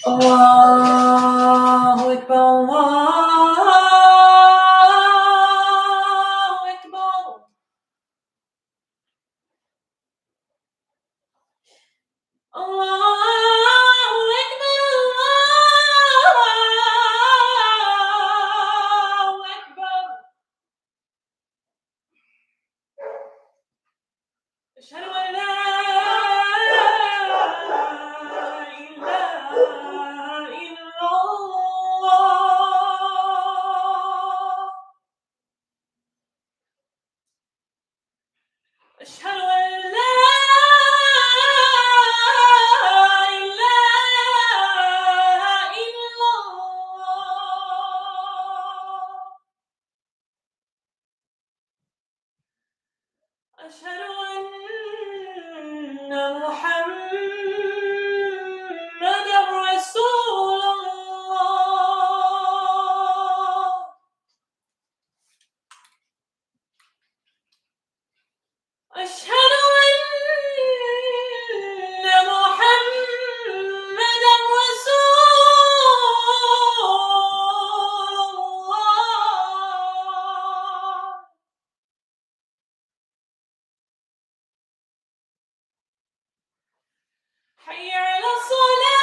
الله أكبر الله أكبر الله أكبر الله أكبر أشهد أن لا إله إلا الله أشهد أن لا إله إلا الله أشهد أن محمدًا رسول الله أشهد أن محمدًا رسول الله حي على الصلاة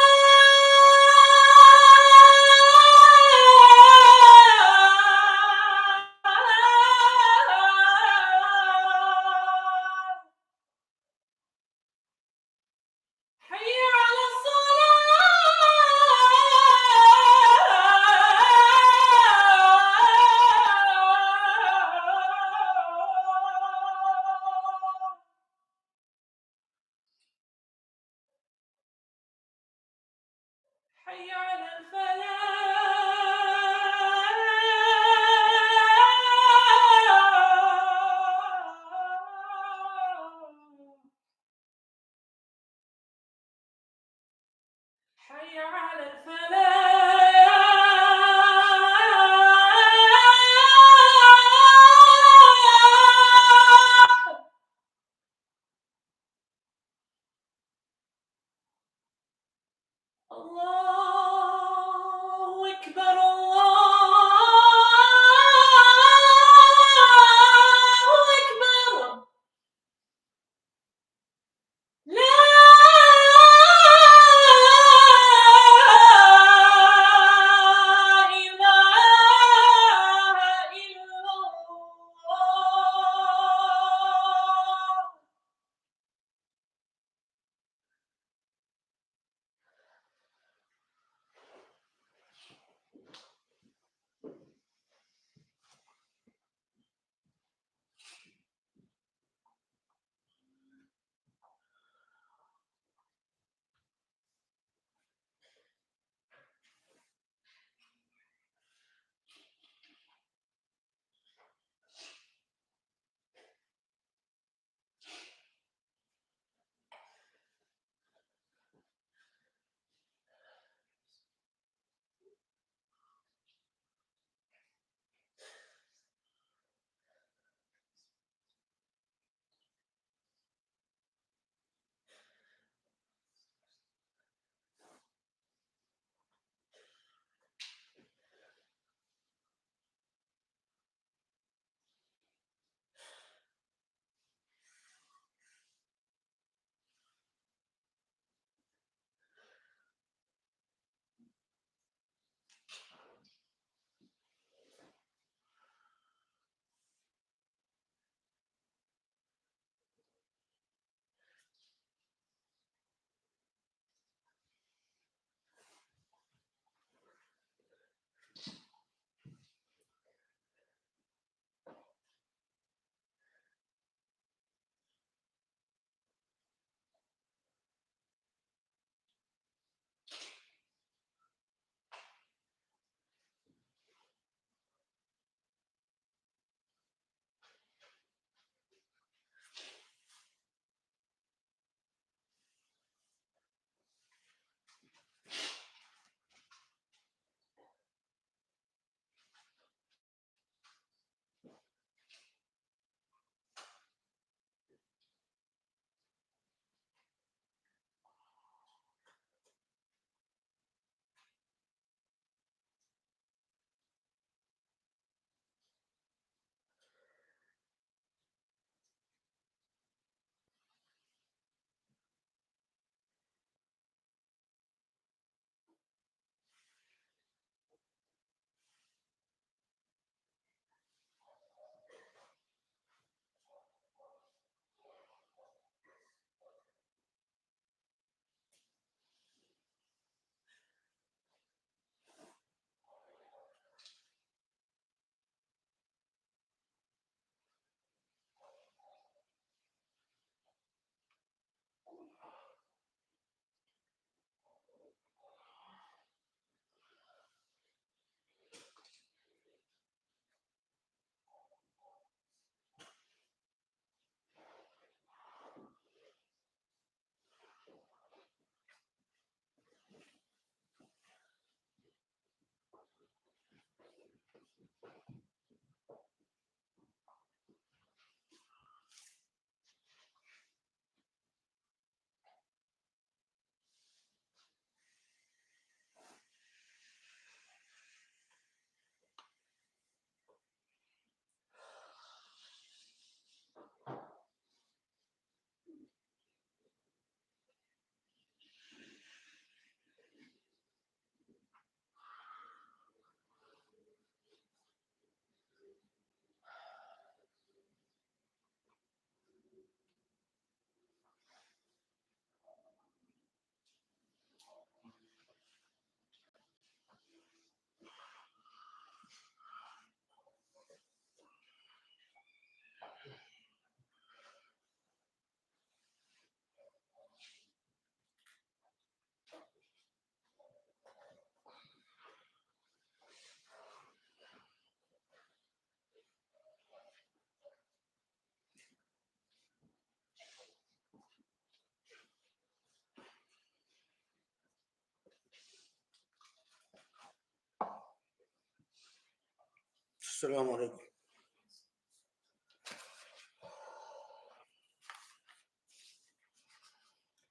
السلام عليكم.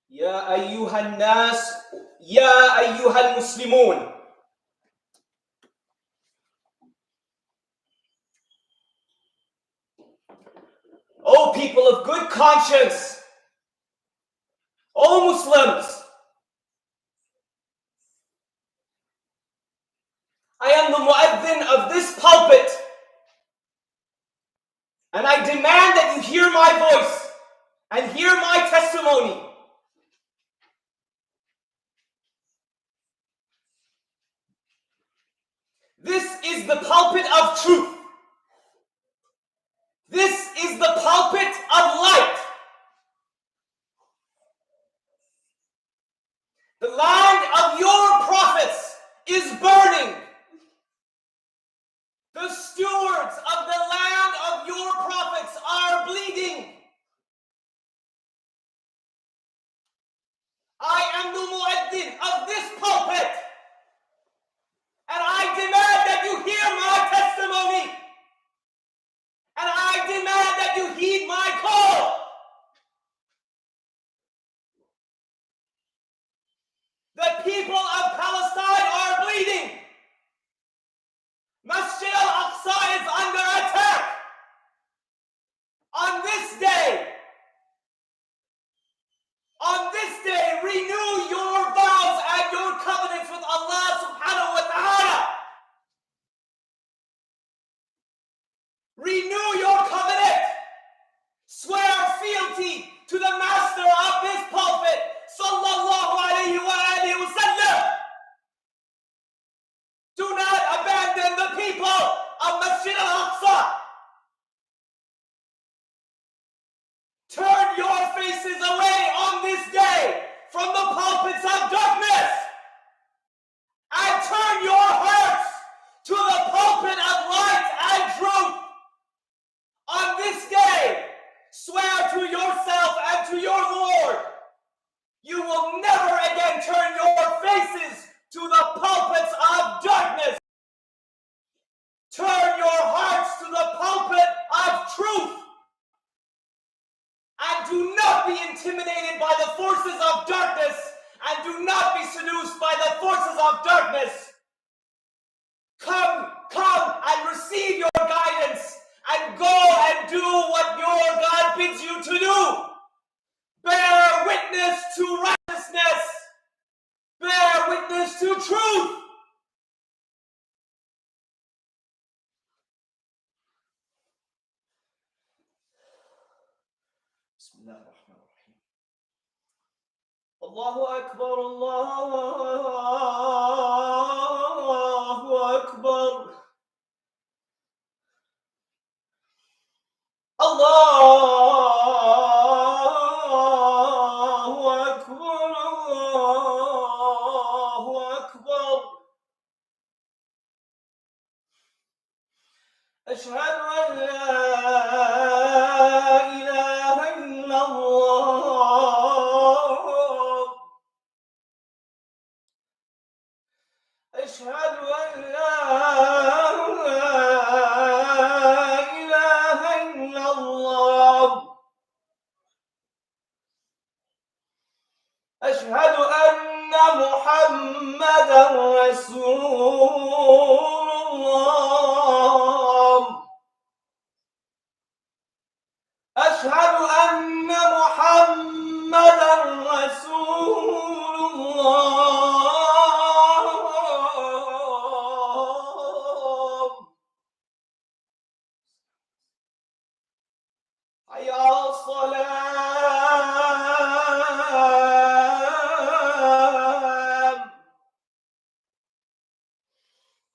يا أيها الناس يا أيها المسلمون O people of good conscience, O Muslims, I am the mu'adhin of this pulpit, and I demand that you hear my voice and hear my testimony. This is the pulpit of truth. This is the pulpit of light. The land of your prophets is burning. The stewards of the land of your prophets are bleeding. I am the mu'adhin of this pulpit, and I demand that you hear my testimony, and I demand that you heed my call. The people of Palestine are bleeding. Masjid al-Aqsa is under attack. On this day, renew your vows and your covenants with Allah subhanahu wa ta'ala. Renew your covenant. Swear fealty to the master of this pulpit, sallallahu alayhi wa alihi wa sallam. Do not abandon the people of Masjid al-Aqsa. Turn your faces away on this day from the pulpits of darkness, and turn your hearts to the pulpit of light and truth. On this day, swear to yourself and to your Lord, you will never again turn your faces to the pulpits of darkness. Turn your hearts to the pulpit of truth. And do not be intimidated by the forces of darkness, and do not be seduced by the forces of darkness. Come and receive your guidance, and go and do what your God bids you to do. Bear witness to righteousness. Bear witness to truth. Bismillahirrahmanirrahim. Allahu Akbar, Allahu Akbar. Allahu Akbar, Allahu Akbar. Ashhadu an la ilaha illallah. Ashhadu an la حي على الصلاة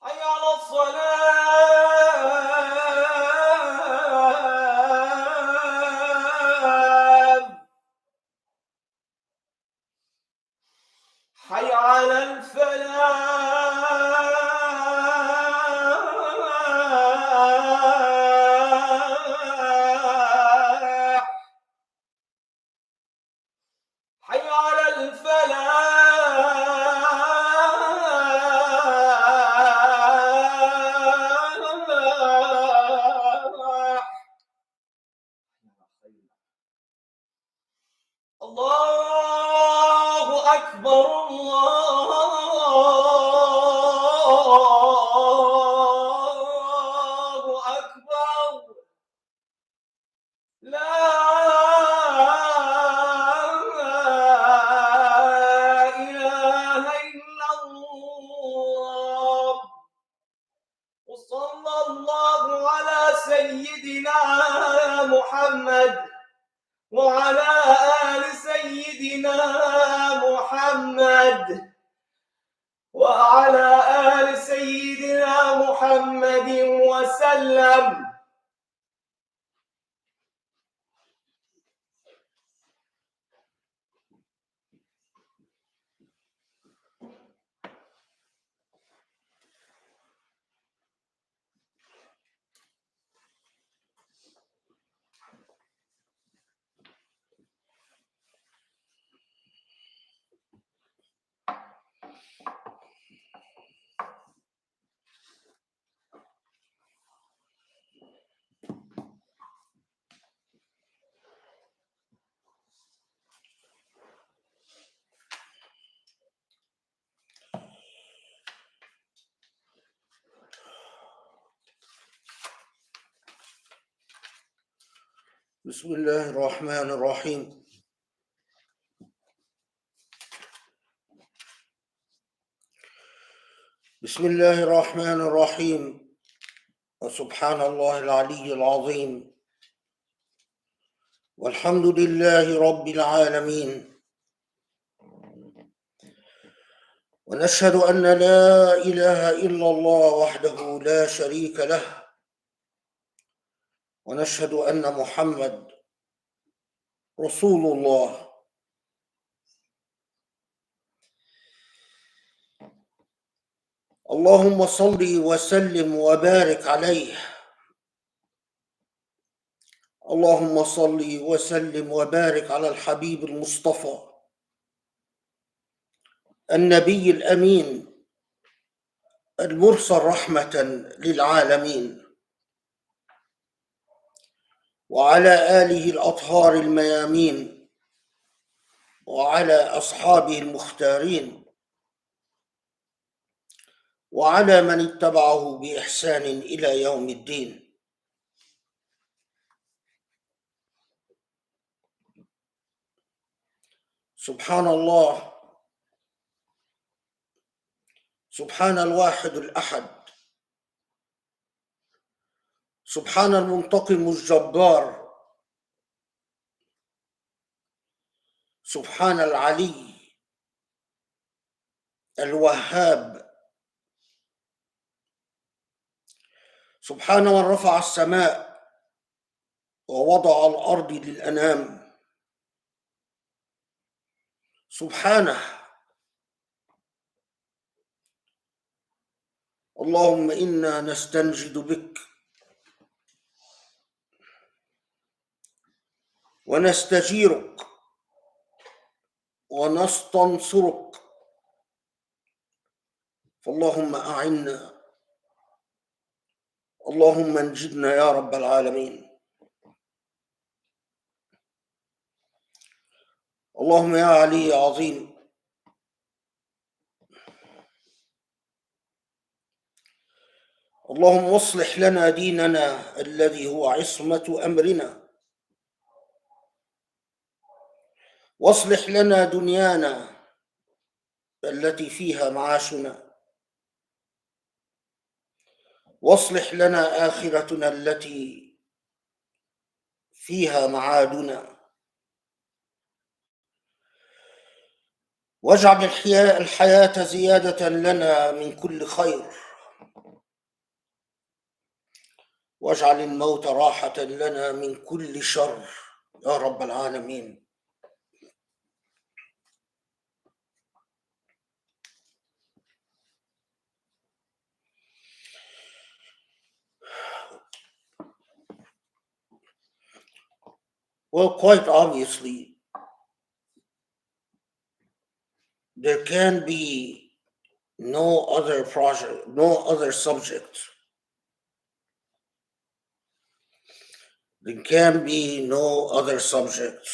حي على الصلاة حي على الفلاح حي على الفلاح. الله أكبر الله أكبر لا إله إلا الله. وصلى الله على سيدنا محمد وعلى آل سيدنا محمد وعلى آل سيدنا محمد وسلم. بسم الله الرحمن الرحيم. بسم الله الرحمن الرحيم. وسبحان الله العلي العظيم، والحمد لله رب العالمين، ونشهد أن لا إله إلا الله وحده لا شريك له، ونشهد أن محمد رسول الله. اللهم صل وسلم وبارك عليه. اللهم صل وسلم وبارك على الحبيب المصطفى النبي الأمين المرسل رحمة للعالمين، وعلى آله الأطهار الميامين، وعلى أصحابه المختارين، وعلى من اتبعه بإحسان إلى يوم الدين. سبحان الله، سبحان الواحد الأحد، سبحان المنتقم الجبار، سبحان العلي الوهاب، سبحان من رفع السماء ووضع الأرض للأنام. سبحانه. اللهم إنا نستنجد بك ونستجيرك ونستنصرك، فاللهم أعنا، اللهم انجدنا يا رب العالمين. اللهم يا علي عظيم، اللهم اصلح لنا ديننا الذي هو عصمة أمرنا، واصلح لنا دنيانا التي فيها معاشنا، واصلح لنا آخرتنا التي فيها معادنا، واجعل الحياة زيادة لنا من كل خير، واجعل الموت راحة لنا من كل شر يا رب العالمين. Well, quite obviously, there can be no other project, no other subject. There can be no other subject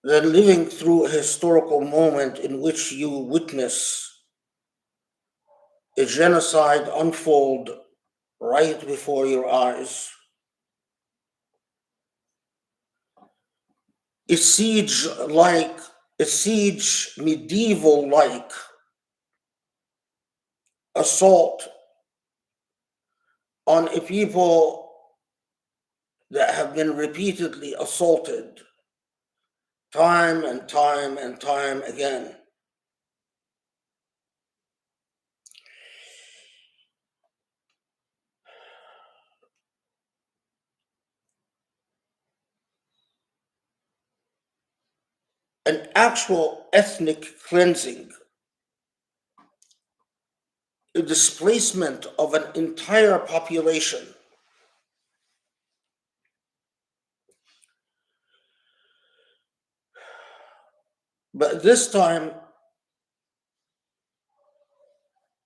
than living through a historical moment in which you witness a genocide unfold right before your eyes. A siege, medieval-like assault on a people that have been repeatedly assaulted time and time and time again. An actual ethnic cleansing, a displacement of an entire population. But this time,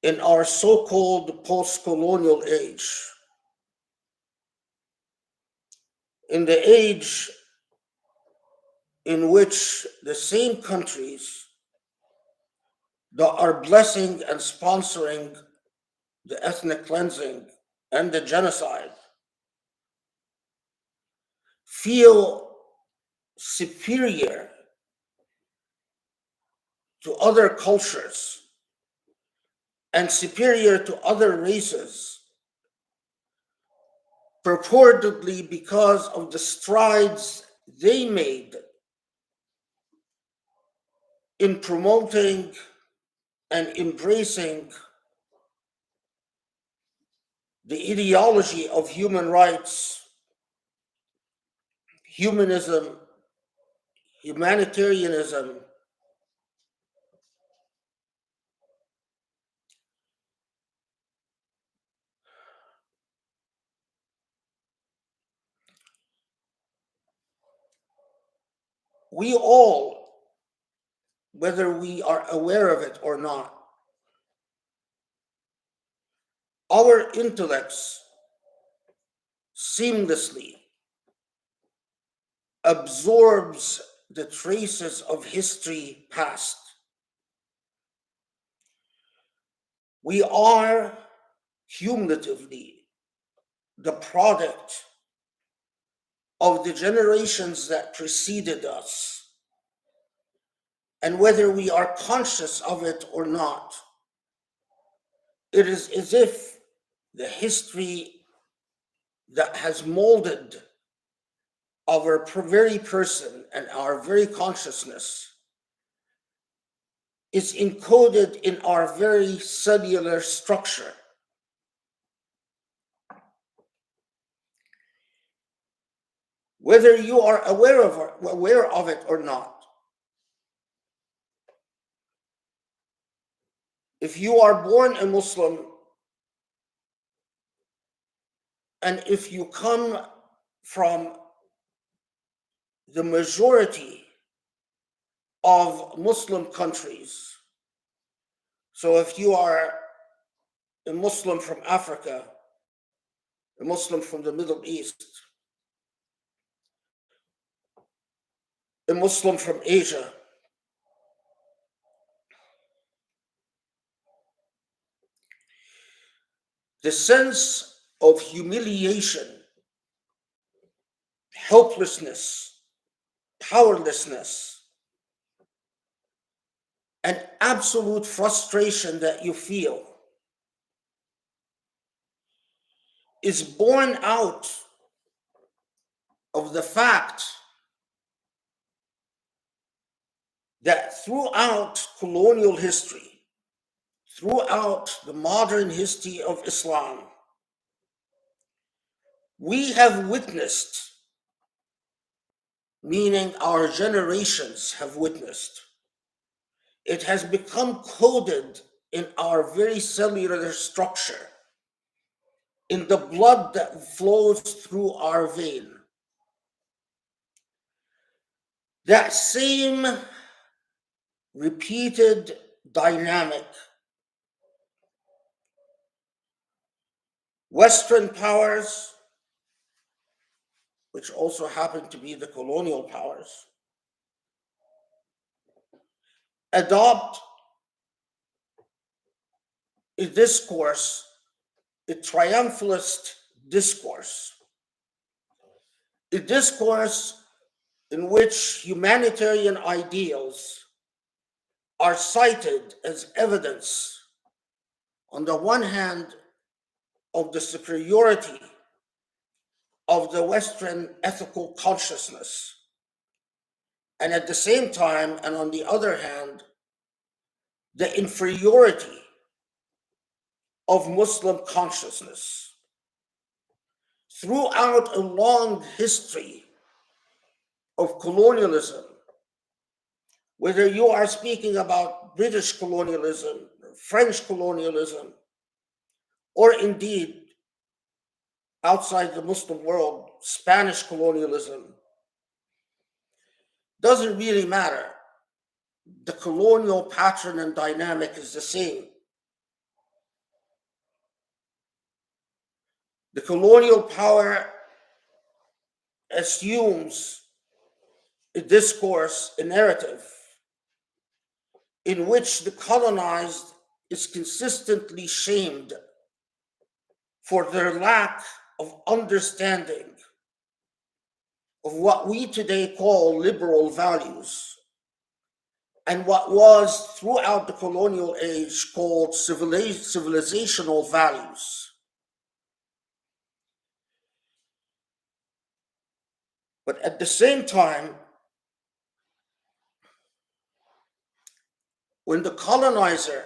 in our so-called post-colonial age, in the age in which the same countries that are blessing and sponsoring the ethnic cleansing and the genocide feel superior to other cultures and superior to other races, purportedly because of the strides they made in promoting and embracing the ideology of human rights, humanism, humanitarianism. We all, whether we are aware of it or not, our intellects seamlessly absorbs the traces of history past. We are cumulatively the product of the generations that preceded us. And whether we are conscious of it or not, it is as if the history that has molded our very person and our very consciousness is encoded in our very cellular structure. Whether you are aware of it or not, if you are born a Muslim and if you come from the majority of Muslim countries, so if you are a Muslim from Africa, a Muslim from the Middle East, a Muslim from Asia, the sense of humiliation, helplessness, powerlessness and absolute frustration that you feel is born out of the fact that throughout colonial history, throughout the modern history of Islam, we have witnessed, meaning our generations have witnessed, it has become coded in our very cellular structure, in the blood that flows through our vein. That same repeated dynamic, Western powers, which also happen to be the colonial powers, adopt a discourse, a triumphalist discourse, a discourse in which humanitarian ideals are cited as evidence, on the one hand, of the superiority of the Western ethical consciousness, and at the same time, and on the other hand, the inferiority of Muslim consciousness. Throughout a long history of colonialism, whether you are speaking about British colonialism, French colonialism, or indeed outside the Muslim world, Spanish colonialism, doesn't really matter. The colonial pattern and dynamic is the same. The colonial power assumes a discourse, a narrative, in which the colonized is consistently shamed for their lack of understanding of what we today call liberal values, and what was throughout the colonial age called civilizational values. But at the same time, when the colonizer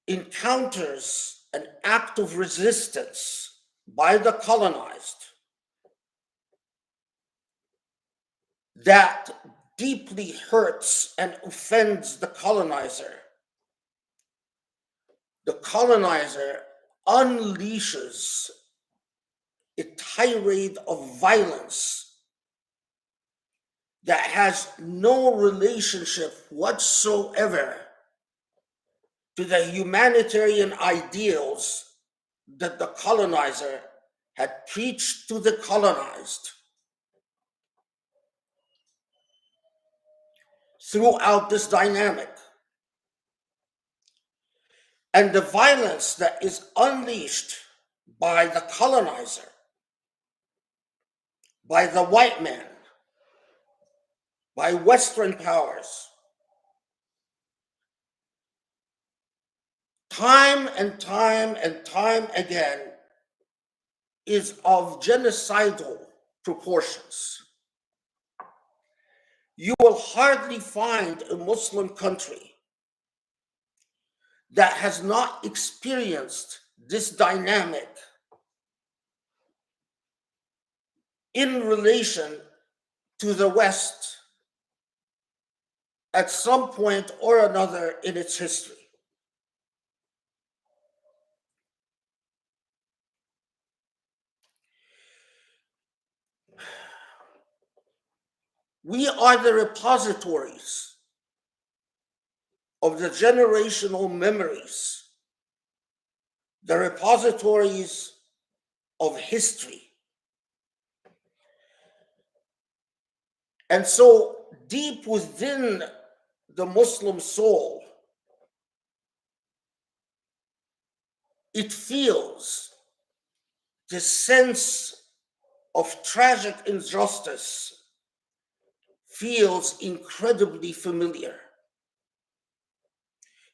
encounters an act of resistance by the colonized that deeply hurts and offends the colonizer unleashes a tirade of violence that has no relationship whatsoever to the humanitarian ideals that the colonizer had preached to the colonized throughout this dynamic. And the violence that is unleashed by the colonizer, by the white man, by Western powers, time and time and time again, is of genocidal proportions. You will hardly find a Muslim country that has not experienced this dynamic in relation to the West at some point or another in its history. We are the repositories of the generational memories, the repositories of history. And so deep within the Muslim soul, it feels this sense of tragic injustice, feels incredibly familiar.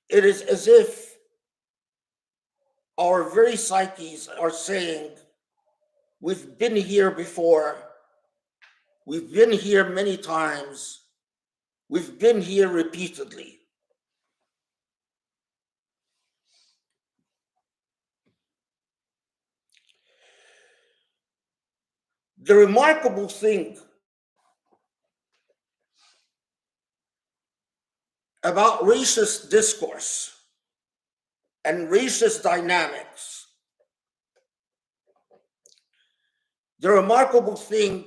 It is as if our very psyches are saying, we've been here before, we've been here many times, we've been here repeatedly. The remarkable thing about racist discourse and racist dynamics, the remarkable thing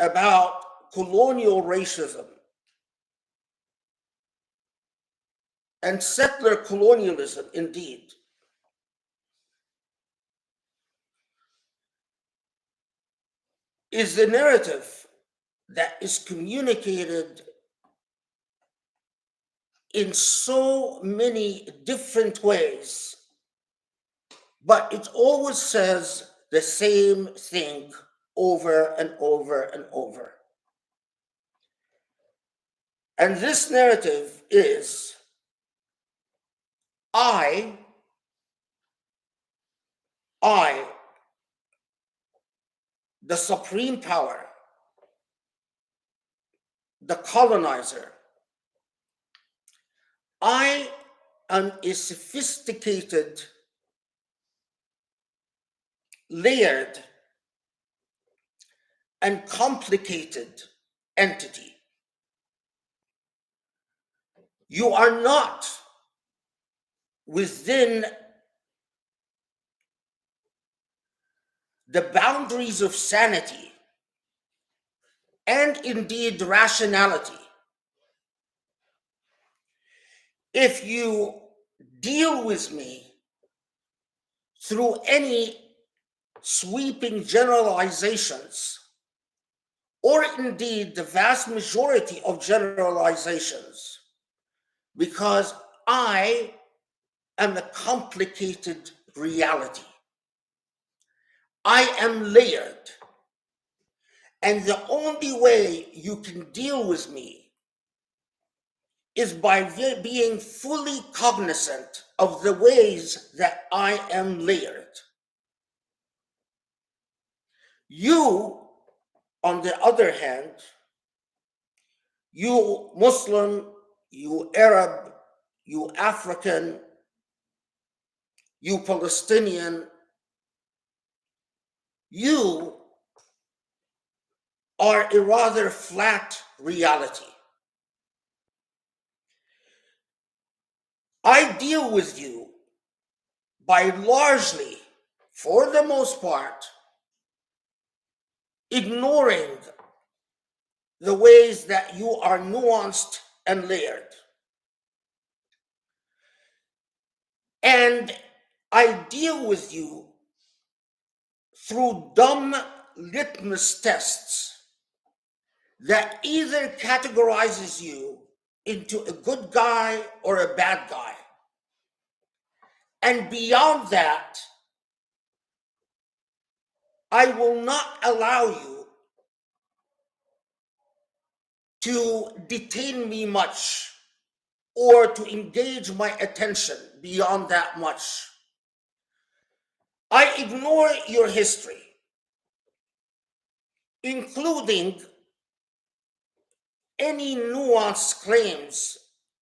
about colonial racism and settler colonialism, indeed, is the narrative that is communicated in so many different ways, but it always says the same thing over and over and over. And this narrative is, I, the supreme power, the colonizer, I am a sophisticated, layered, and complicated entity. You are not within the boundaries of sanity and indeed rationality if you deal with me through any sweeping generalizations, or indeed the vast majority of generalizations, because I am a complicated reality. I am layered. And the only way you can deal with me is by being fully cognizant of the ways that I am layered. You, on the other hand, you Muslim, you Arab, you African, you Palestinian, you are a rather flat reality. I deal with you by largely, for the most part, ignoring the ways that you are nuanced and layered. And I deal with you through dumb litmus tests that either categorizes you into a good guy or a bad guy. And beyond that, I will not allow you to detain me much or to engage my attention beyond that much. I ignore your history, including any nuanced claims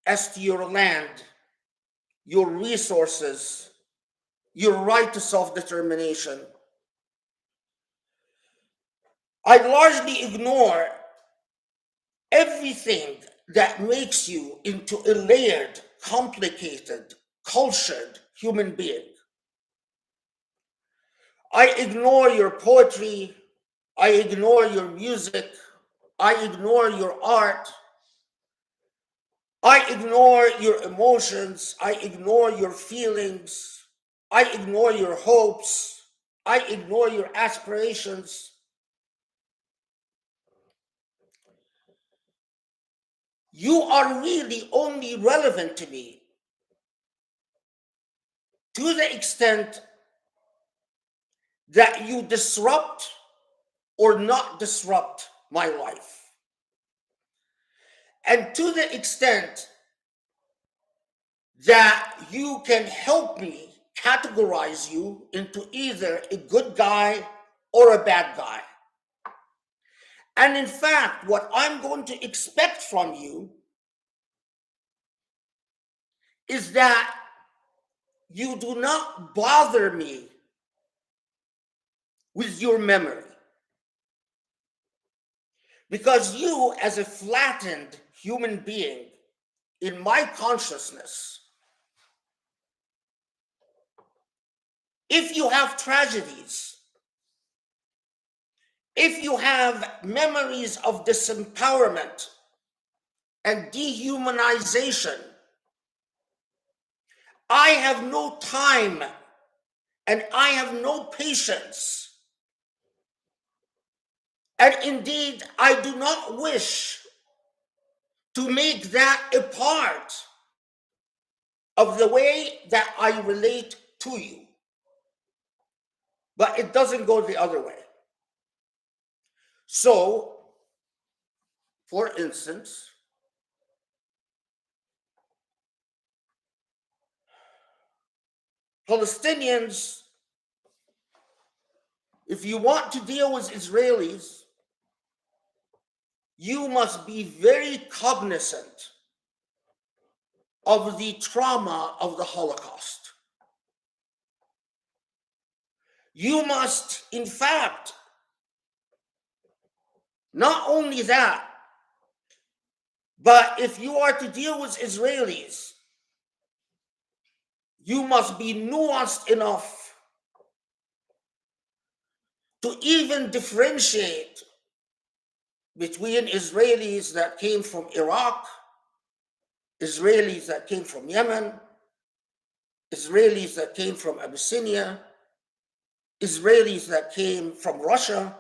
as to your land, your resources, your right to self-determination. I largely ignore everything that makes you into a layered, complicated, cultured human being. I ignore your poetry, I ignore your music, I ignore your art, I ignore your emotions, I ignore your feelings, I ignore your hopes, I ignore your aspirations. You are really only relevant to me to the extent that you disrupt or not disrupt my life. And to the extent that you can help me categorize you into either a good guy or a bad guy. And in fact, what I'm going to expect from you is that you do not bother me with your memory. Because you, as a flattened human being, in my consciousness, if you have tragedies, if you have memories of disempowerment and dehumanization, I have no time and I have no patience. And indeed, I do not wish to make that a part of the way that I relate to you. But it doesn't go the other way. So, for instance, Palestinians, if you want to deal with Israelis, you must be very cognizant of the trauma of the Holocaust. You must, in fact, not only that, but if you are to deal with Israelis, you must be nuanced enough to even differentiate between Israelis that came from Iraq, Israelis that came from Yemen, Israelis that came from Abyssinia, Israelis that came from Russia,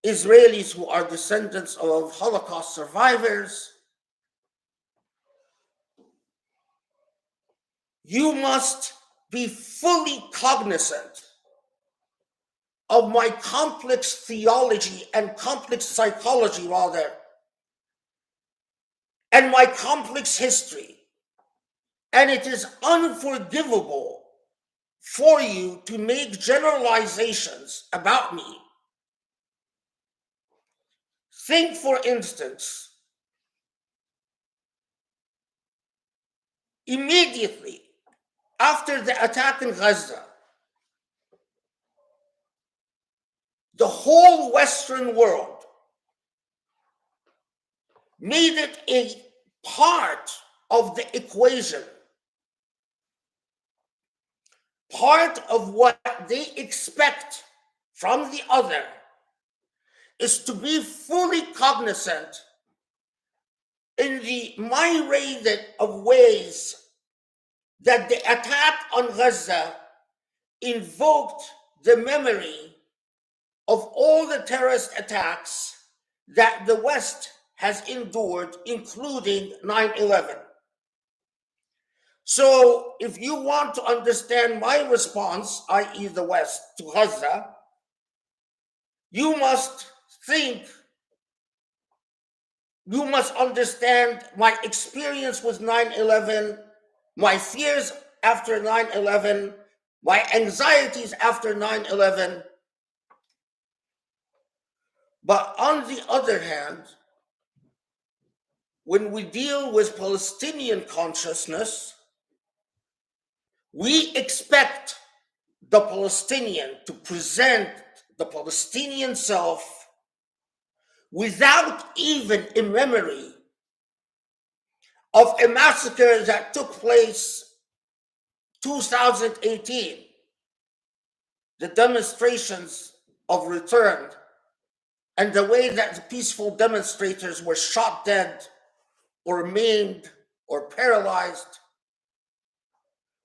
Israelis who are descendants of Holocaust survivors. You must be fully cognizant of my complex theology and complex psychology, rather, and my complex history. And it is unforgivable for you to make generalizations about me. Think, for instance, immediately after the attack in Gaza, the whole Western world made it a part of the equation, part of what they expect from the other is to be fully cognizant in the myriad of ways that the attack on Gaza invoked the memory of all the terrorist attacks that the West has endured, including 9/11. So if you want to understand my response, i.e. the West, to Gaza, you must understand my experience with 9/11, my fears after 9/11, my anxieties after 9/11. But on the other hand, when we deal with Palestinian consciousness, we expect the Palestinian to present the Palestinian self without even a memory of a massacre that took place 2018, the demonstrations of return, and the way that the peaceful demonstrators were shot dead or maimed or paralyzed.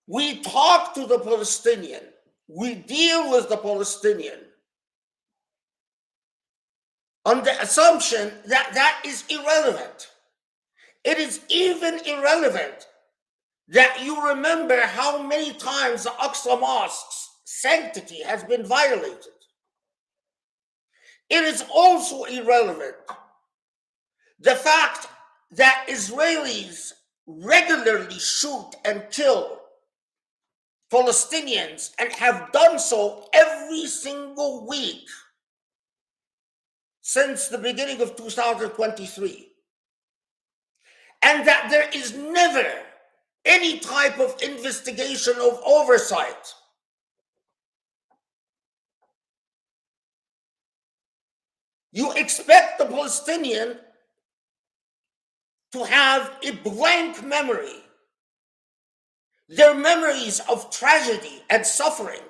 We talk to the Palestinian, we deal with the Palestinian on the assumption that that is irrelevant. It is even irrelevant that you remember how many times the Aqsa Mosque's sanctity has been violated. It is also irrelevant the fact that Israelis regularly shoot and kill Palestinians and have done so every single week since the beginning of 2023, and that there is never any type of investigation of oversight. You expect the Palestinian to have a blank memory, their memories of tragedy and suffering,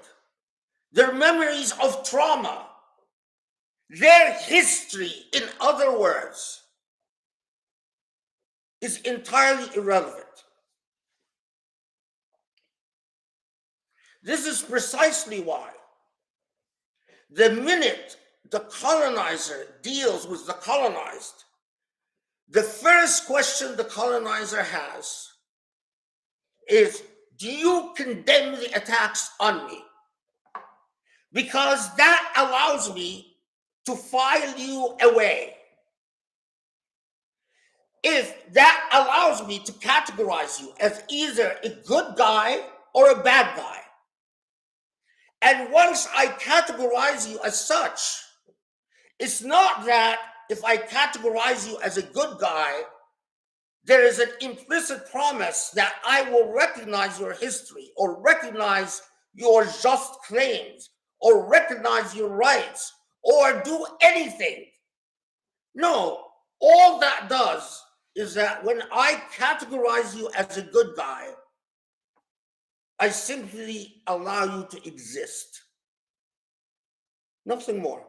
their memories of trauma, their history, in other words, is entirely irrelevant. This is precisely why the minute the colonizer deals with the colonized, the first question the colonizer has is, do you condemn the attacks on me? Because that allows me to file you away. If that allows me to categorize you as either a good guy or a bad guy, and once I categorize you as such, it's not that if I categorize you as a good guy, there is an implicit promise that I will recognize your history or recognize your just claims or recognize your rights or do anything. No, all that does is that when I categorize you as a good guy, I simply allow you to exist. Nothing more.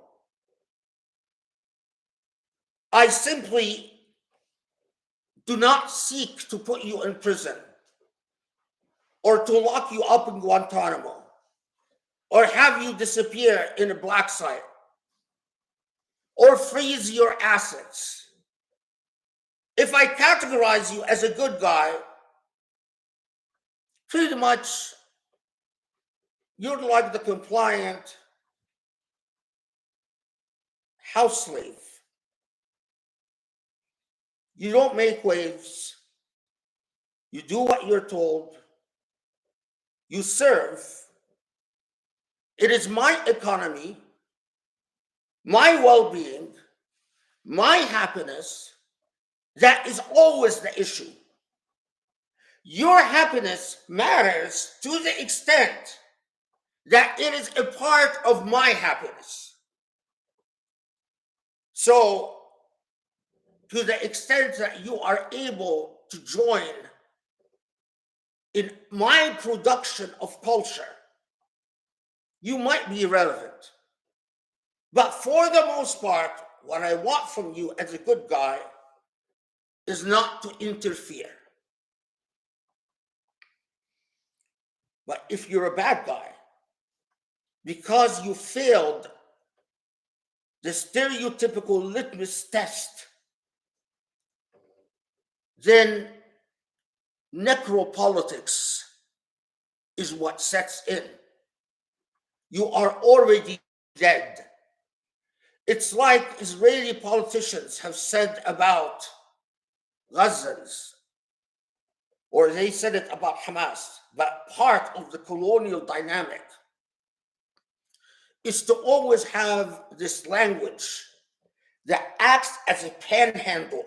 I simply do not seek to put you in prison or to lock you up in Guantanamo or have you disappear in a black site or freeze your assets. If I categorize you as a good guy, pretty much you're like the compliant house slave. You don't make waves. You do what you're told. You serve. It is my economy, my well-being, my happiness that is always the issue. Your happiness matters to the extent that it is a part of my happiness. So, to the extent that you are able to join in my production of culture, you might be relevant. But for the most part, what I want from you as a good guy is not to interfere. But if you're a bad guy, because you failed the stereotypical litmus test, then necropolitics is what sets in. You are already dead. It's like Israeli politicians have said about Gazans, or they said it about Hamas, but part of the colonial dynamic is to always have this language that acts as a panhandle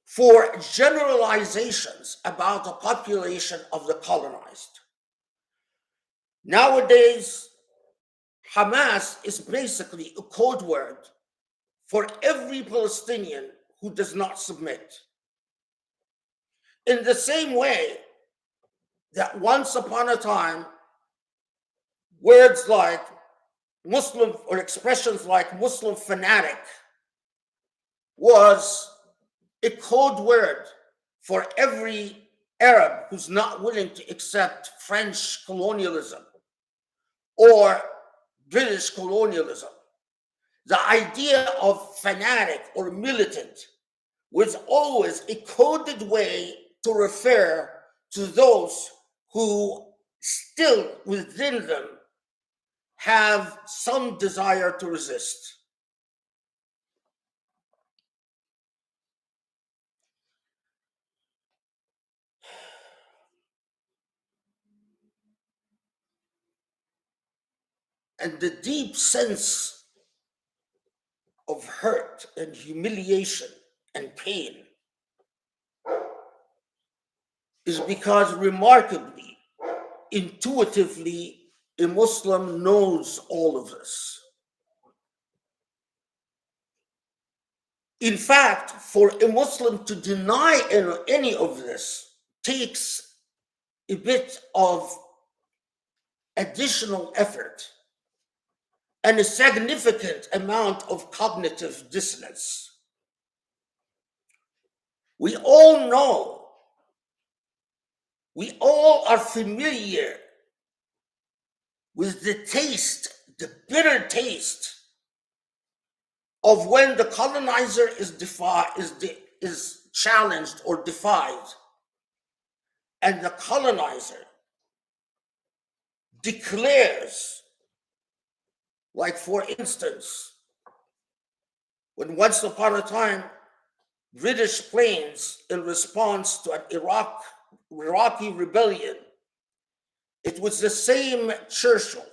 for generalizations about the population of the colonized. Nowadays, Hamas is basically a code word for every Palestinian who does not submit. In the same way that once upon a time, words like Muslim or expressions like Muslim fanatic was a code word for every Arab who's not willing to accept French colonialism or British colonialism. The idea of fanatic or militant was always a coded way to refer to those who still within them have some desire to resist. and the deep sense of hurt and humiliation and pain is because, remarkably, intuitively, a Muslim knows all of this. In fact, for a Muslim to deny any of this takes a bit of additional effort and a significant amount of cognitive dissonance. We all know, we all are familiar with the taste, the bitter taste of when the colonizer is challenged or defied, and the colonizer declares, like for instance, when once upon a time British planes, in response to an Iraqi rebellion, it was the same Churchill,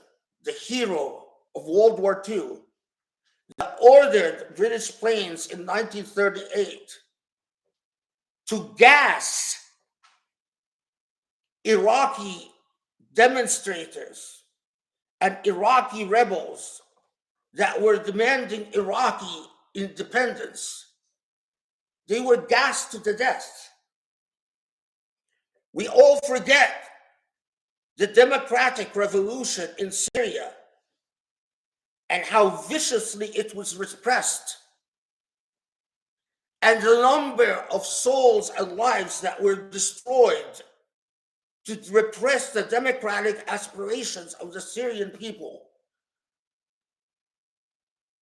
the hero of World War II, that ordered British planes in 1938 to gas Iraqi demonstrators and Iraqi rebels that were demanding Iraqi independence. They were gassed to the death. We all forget the democratic revolution in Syria and how viciously it was repressed, and the number of souls and lives that were destroyed to repress the democratic aspirations of the Syrian people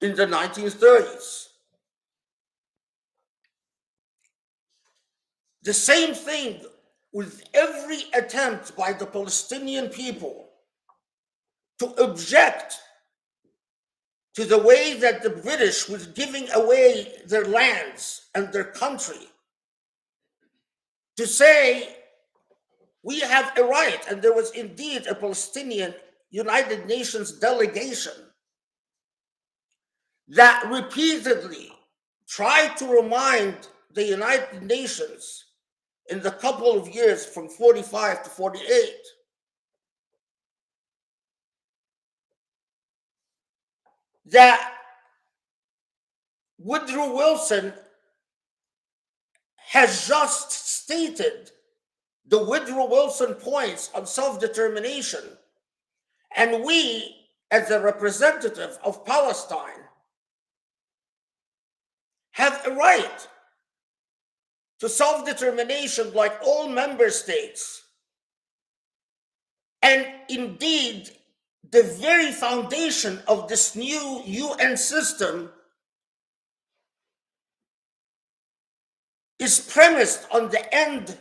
in the 1930s. The same thing with every attempt by the Palestinian people to object to the way that the British was giving away their lands and their country, to say, we have a right. And there was indeed a Palestinian United Nations delegation that repeatedly tried to remind the United Nations in the couple of years from 45 to 48 that Woodrow Wilson has just stated the Woodrow Wilson points on self-determination, and we, as a representative of Palestine, have a right to self-determination like all member states. And indeed, the very foundation of this new UN system is premised on the end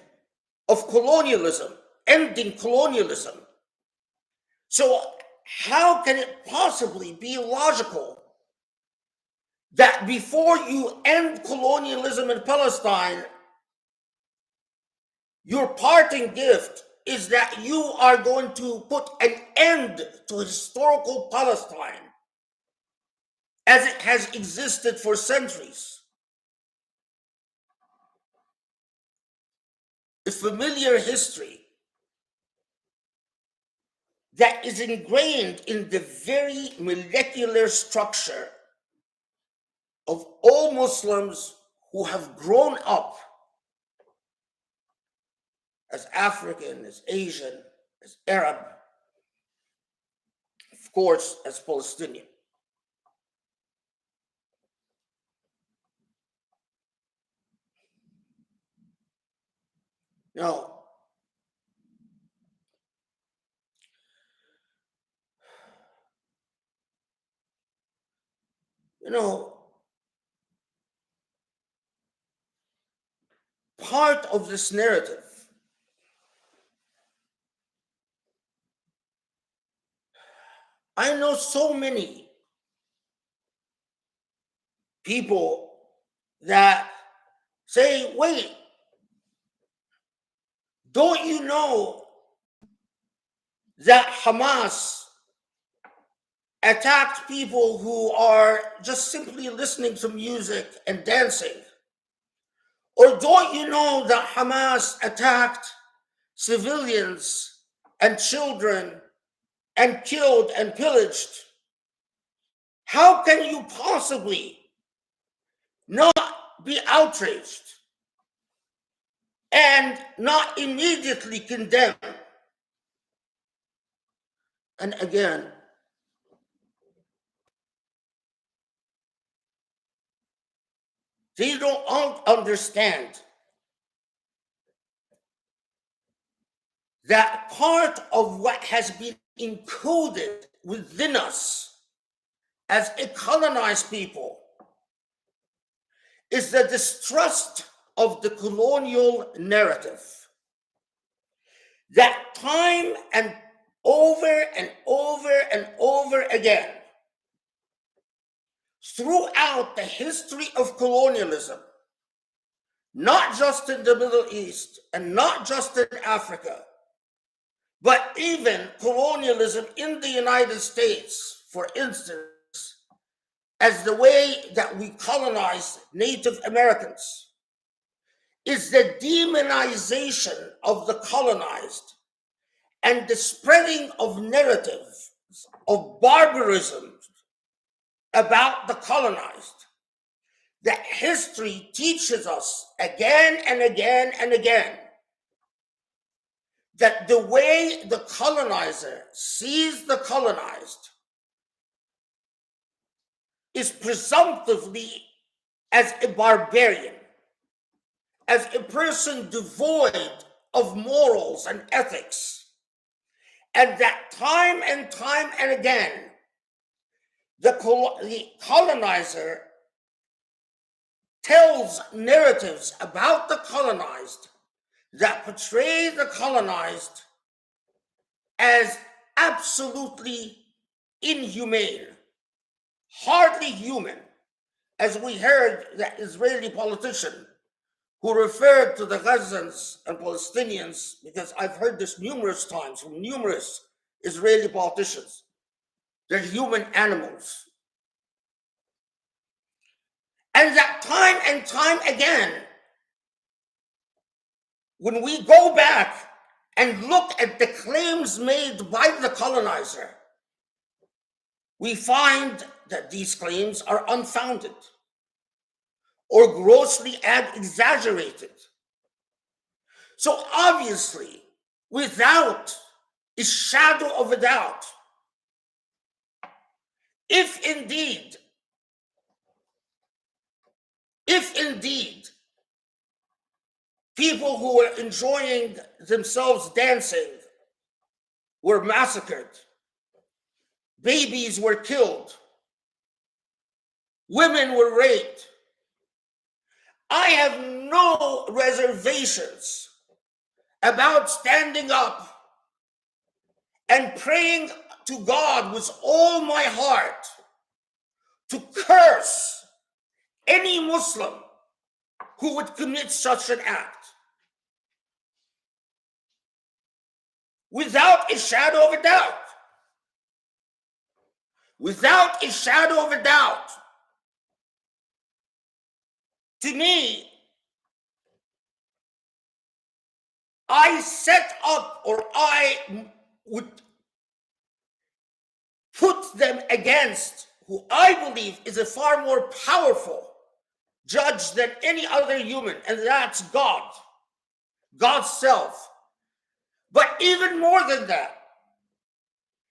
of colonialism, ending colonialism. So how can it possibly be logical that before you end colonialism in Palestine, your parting gift is that you are going to put an end to historical Palestine as it has existed for centuries? A familiar history that is ingrained in the very molecular structure of all Muslims who have grown up as African, as Asian, as Arab, of course, as Palestinian. Now, part of this narrative I know so many people that say, wait, don't you know that Hamas attacked people who are just simply listening to music and dancing? Or don't you know that Hamas attacked civilians and children and killed and pillaged? How can you possibly not be outraged and not immediately condemn? And again, they don't understand that part of what has been encoded within us as a colonized people is the distrust of the colonial narrative. That time and over and over and over again, throughout the history of colonialism, not just in the Middle East and not just in Africa, but even colonialism in the United States, for instance, as the way that we colonize Native Americans, is the demonization of the colonized and the spreading of narratives of barbarism about the colonized that history teaches us again and again and again that the way the colonizer sees the colonized is presumptively as a barbarian, as a person devoid of morals and ethics, and that time and again, the colonizer tells narratives about the colonized that portray the colonized as absolutely inhumane, hardly human, as we heard the Israeli politician who referred to the Gazans and Palestinians, because I've heard this numerous times from numerous Israeli politicians. They're human animals. And that time and time again, when we go back and look at the claims made by the colonizer, we find that these claims are unfounded or grossly exaggerated. So obviously, without a shadow of a doubt, if indeed people who were enjoying themselves dancing were massacred, babies were killed, women were raped, I have no reservations about standing up and praying to God with all my heart to curse any Muslim who would commit such an act. Without a shadow of a doubt. Without a shadow of a doubt. To me, I set up, or I would put them against who I believe is a far more powerful judge than any other human, and that's God, God's self. But even more than that,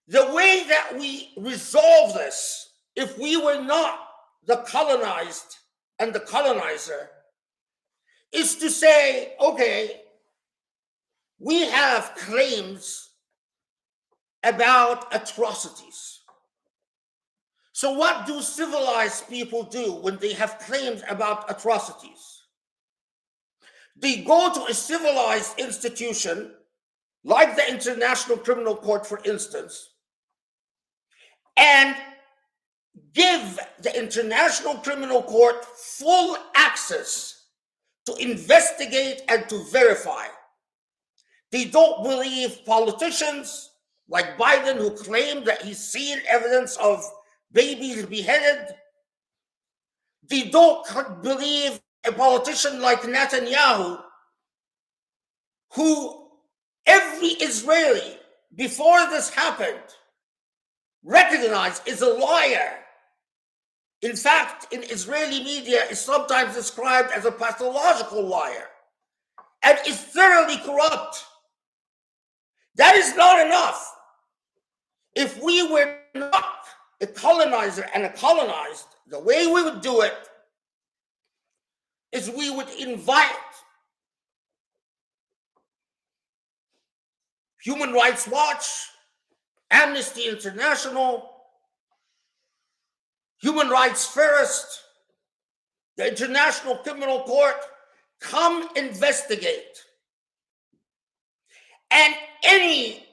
the way that we resolve this, if we were not the colonized and the colonizer, is to say, okay, we have claims about atrocities. So what do civilized people do when they have claims about atrocities? They go to a civilized institution, like the International Criminal Court, for instance, and give the International Criminal Court full access to investigate and to verify. They don't believe politicians. like Biden, who claimed that he's seen evidence of babies beheaded. They don't believe a politician like Netanyahu, who every Israeli before this happened recognized is a liar. In fact, in Israeli media, is sometimes described as a pathological liar and is thoroughly corrupt. That is not enough. If we were not a colonizer and a colonized, the way we would do it is we would invite Human Rights Watch, Amnesty International, Human Rights First, the International Criminal Court, come investigate. And any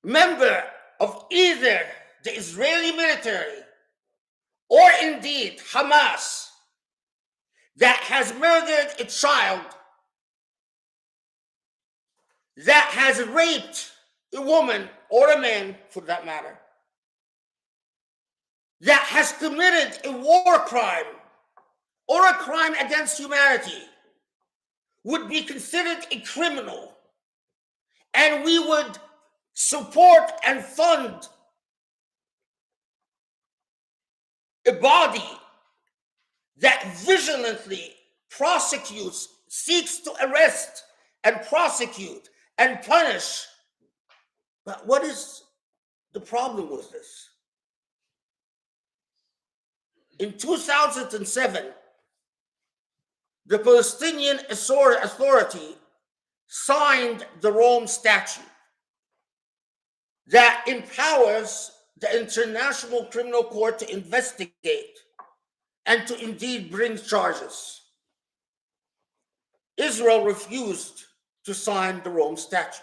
member of either the Israeli military or indeed Hamas that has murdered a child, that has raped a woman or a man for that matter, that has committed a war crime or a crime against humanity would be considered a criminal, and we would support and fund a body that vigilantly prosecutes, seeks to arrest and prosecute and punish. But what is the problem with this? In 2007, the Palestinian Authority signed the Rome Statute that empowers the International Criminal Court to investigate and to indeed bring charges. Israel refused to sign the Rome Statute.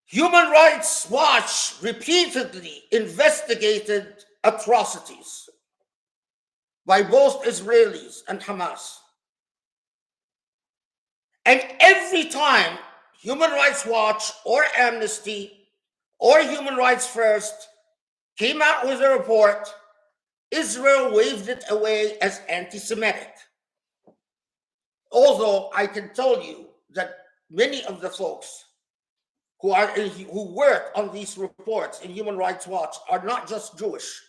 Human Rights Watch repeatedly investigated atrocities by both Israelis and Hamas. And every time Human Rights Watch or Amnesty or Human Rights First came out with a report, Israel waved it away as anti-Semitic. Although I can tell you that many of the folks who work on these reports in Human Rights Watch are not just Jewish,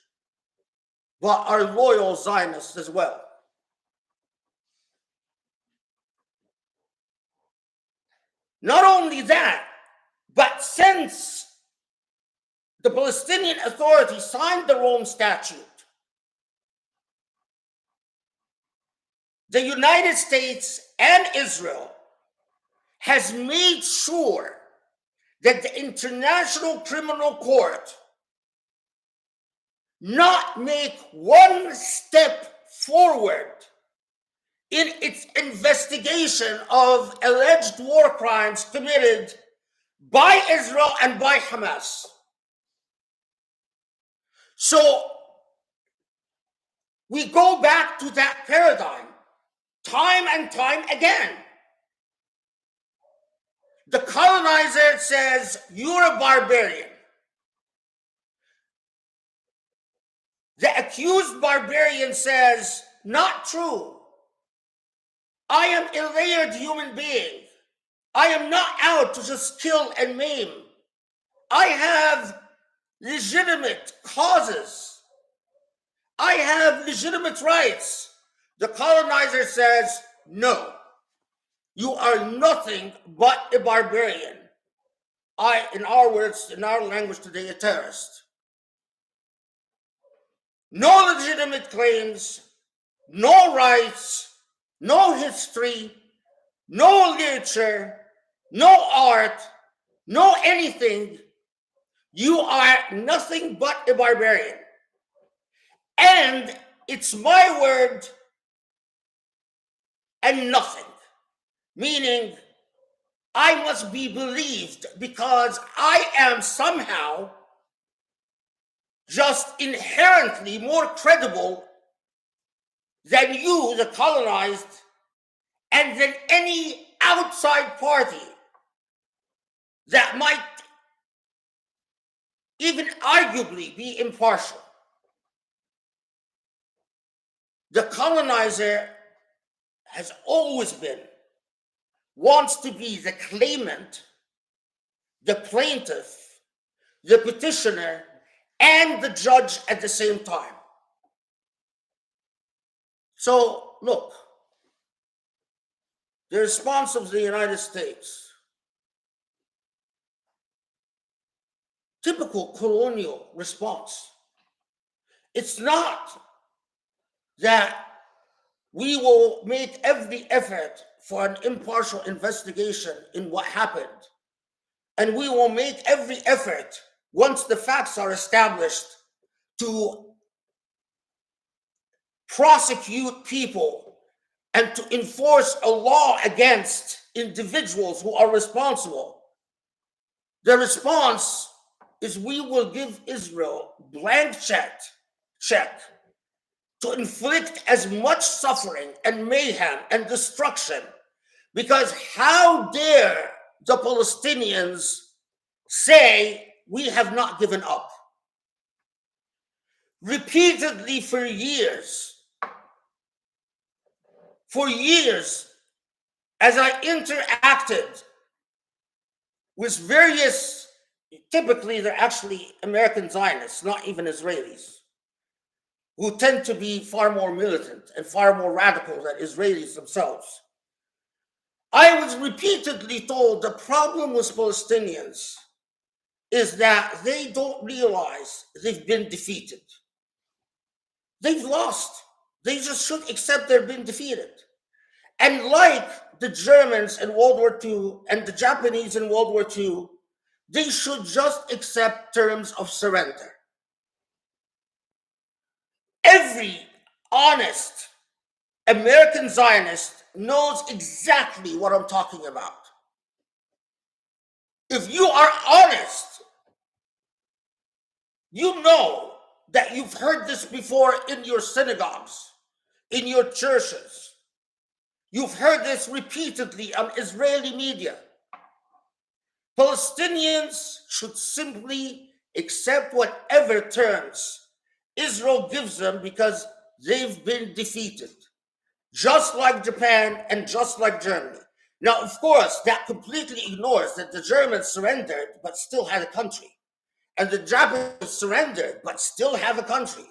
but are loyal Zionists as well. Not only that, but since the Palestinian Authority signed the Rome Statute, the United States and Israel has made sure that the International Criminal Court not make one step forward in its investigation of alleged war crimes committed by Israel and by Hamas. So we go back to that paradigm time and time again. The colonizer says, you're a barbarian. The accused barbarian says, not true. I am a layered human being. I am not out to just kill and maim. I have legitimate causes. I have legitimate rights. The colonizer says, no. You are nothing but a barbarian. In our words, in our language today, a terrorist. No legitimate claims, no rights, no history, no literature, no art, no anything. You are nothing but a barbarian. And it's my word and nothing. Meaning, I must be believed because I am somehow just inherently more credible than you, the colonized, and than any outside party that might even arguably be impartial. The colonizer has always been, wants to be the claimant, the plaintiff, the petitioner, and the judge at the same time. So, look, the response of the United States, typical colonial response. It's not that we will make every effort for an impartial investigation in what happened, and we will make every effort once the facts are established to prosecute people and to enforce a law against individuals who are responsible. The response is we will give Israel blank check to inflict as much suffering and mayhem and destruction, because how dare the Palestinians say we have not given up? Repeatedly for years, as I interacted with various, typically they're actually American Zionists, not even Israelis, who tend to be far more militant and far more radical than Israelis themselves. I was repeatedly told the problem with Palestinians is that they don't realize they've been defeated. They've lost. They just should accept they've been defeated. And like the Germans in World War II and the Japanese in World War II, they should just accept terms of surrender. Every honest American Zionist knows exactly what I'm talking about. If you are honest, you know that you've heard this before in your synagogues, in your churches. You've heard this repeatedly on Israeli media. Palestinians should simply accept whatever terms Israel gives them because they've been defeated, just like Japan and just like Germany. Now, of course, that completely ignores that the Germans surrendered but still had a country, and the Japanese surrendered but still have a country.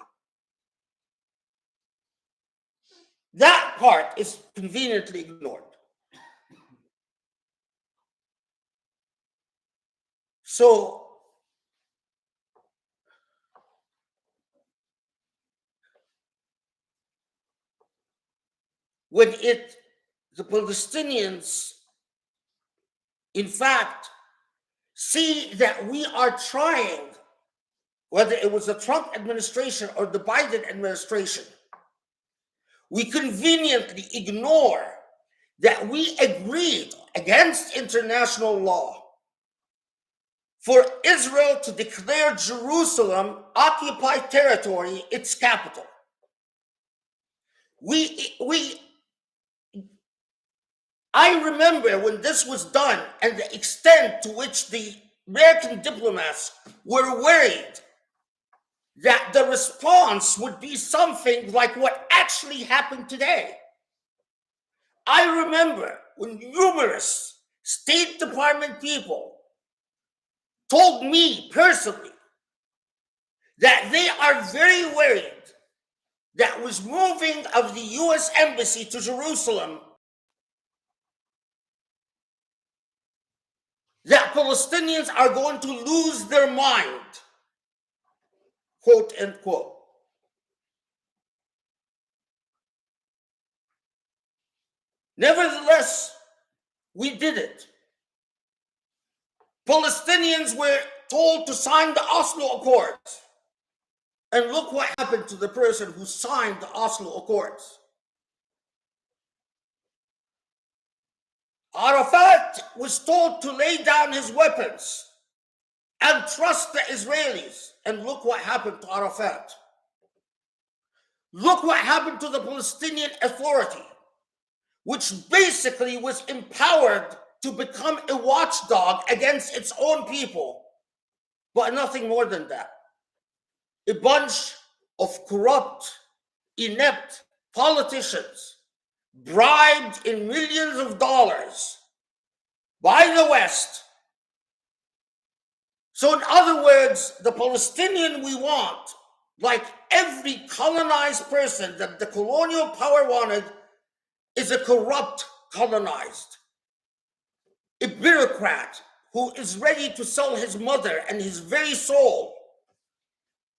That part is conveniently ignored. So, when the Palestinians, in fact, see that we are trying, whether it was the Trump administration or the Biden administration, we conveniently ignore that we agreed against international law for Israel to declare Jerusalem occupied territory its capital. I remember when this was done and the extent to which the American diplomats were worried that the response would be something like what actually happened today. I remember when numerous State Department people told me personally that they are very worried that with moving of the US Embassy to Jerusalem, that Palestinians are going to lose their mind, quote unquote. Nevertheless, we did it. Palestinians were told to sign the Oslo Accords. And look what happened to the person who signed the Oslo Accords. Arafat was told to lay down his weapons and trust the Israelis. And look what happened to Arafat. Look what happened to the Palestinian Authority, which basically was empowered to become a watchdog against its own people, but nothing more than that. A bunch of corrupt, inept politicians bribed in millions of dollars by the West. So in other words, the Palestinian we want, like every colonized person that the colonial power wanted, is a corrupt colonized, a bureaucrat who is ready to sell his mother and his very soul.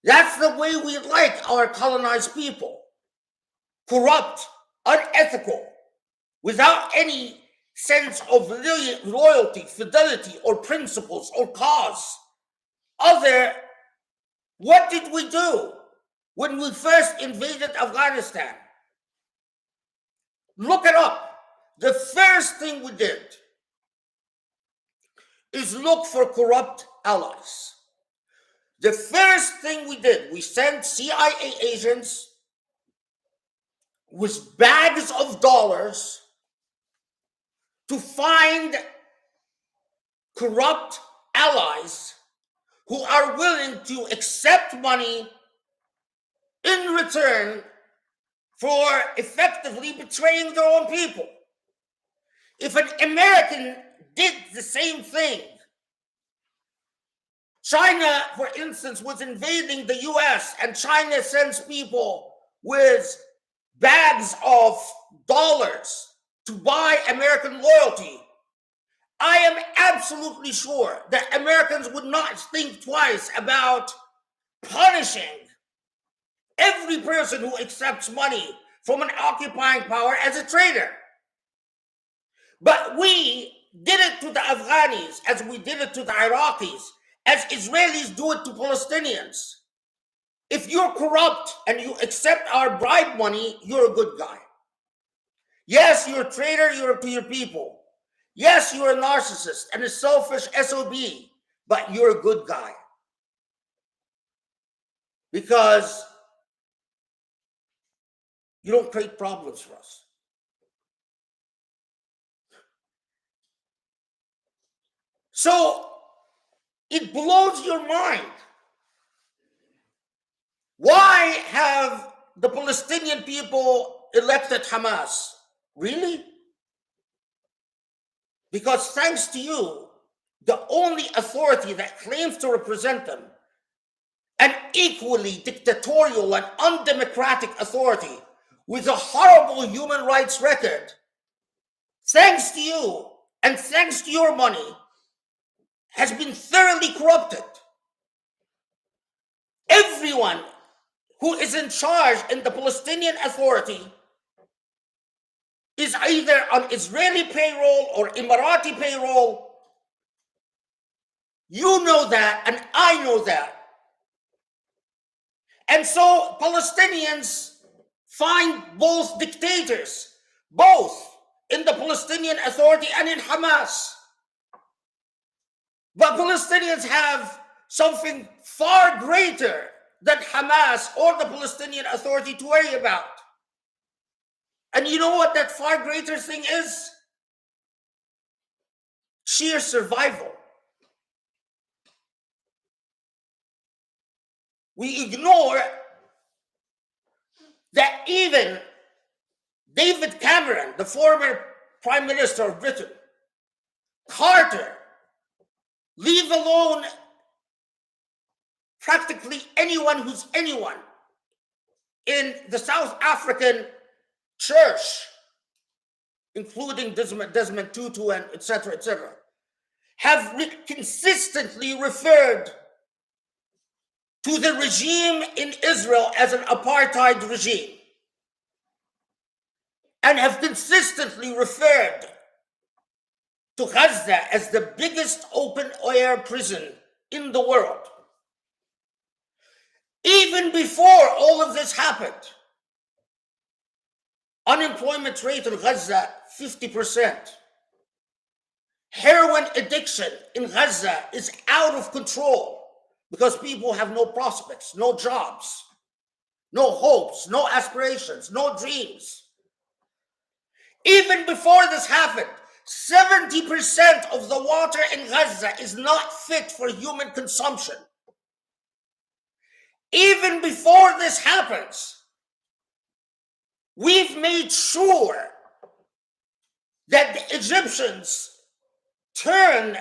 That's the way we like our colonized people. Corrupt, unethical, without any sense of loyalty, fidelity, or principles, or cause. What did we do when we first invaded Afghanistan? Look it up. The first thing we did is look for corrupt allies. The first thing we did, we sent CIA agents with bags of dollars to find corrupt allies who are willing to accept money in return for effectively betraying their own people. If an American did the same thing, China, for instance, was invading the US, and China sends people with bags of dollars to buy American loyalty, I am absolutely sure that Americans would not think twice about punishing every person who accepts money from an occupying power as a traitor. But we did it to the Afghanis as we did it to the Iraqis, as Israelis do it to Palestinians. If you're corrupt and you accept our bribe money, you're a good guy. Yes, you're a traitor to your people. Yes, you're a narcissist and a selfish SOB, but you're a good guy. Because you don't create problems for us. So it blows your mind. Why have the Palestinian people elected Hamas? Really? Because thanks to you, the only authority that claims to represent them, an equally dictatorial and undemocratic authority with a horrible human rights record, thanks to you and thanks to your money, has been thoroughly corrupted. Everyone who is in charge in the Palestinian Authority is either on Israeli payroll or Emirati payroll. You know that, and I know that. And so Palestinians find both dictators, both in the Palestinian Authority and in Hamas. But Palestinians have something far greater than Hamas or the Palestinian Authority to worry about. And you know what that far greater thing is? Sheer survival. We ignore that even David Cameron, the former Prime Minister of Britain, Carter, leave alone practically anyone who's anyone in the South African church, including Desmond Tutu and etc., have consistently referred to the regime in Israel as an apartheid regime, and have consistently referred to Gaza as the biggest open-air prison in the world. Even before all of this happened, unemployment rate in Gaza, 50%. Heroin addiction in Gaza is out of control because people have no prospects, no jobs, no hopes, no aspirations, no dreams. Even before this happened, 70% of the water in Gaza is not fit for human consumption. Even before this happens, we've made sure that the Egyptians turn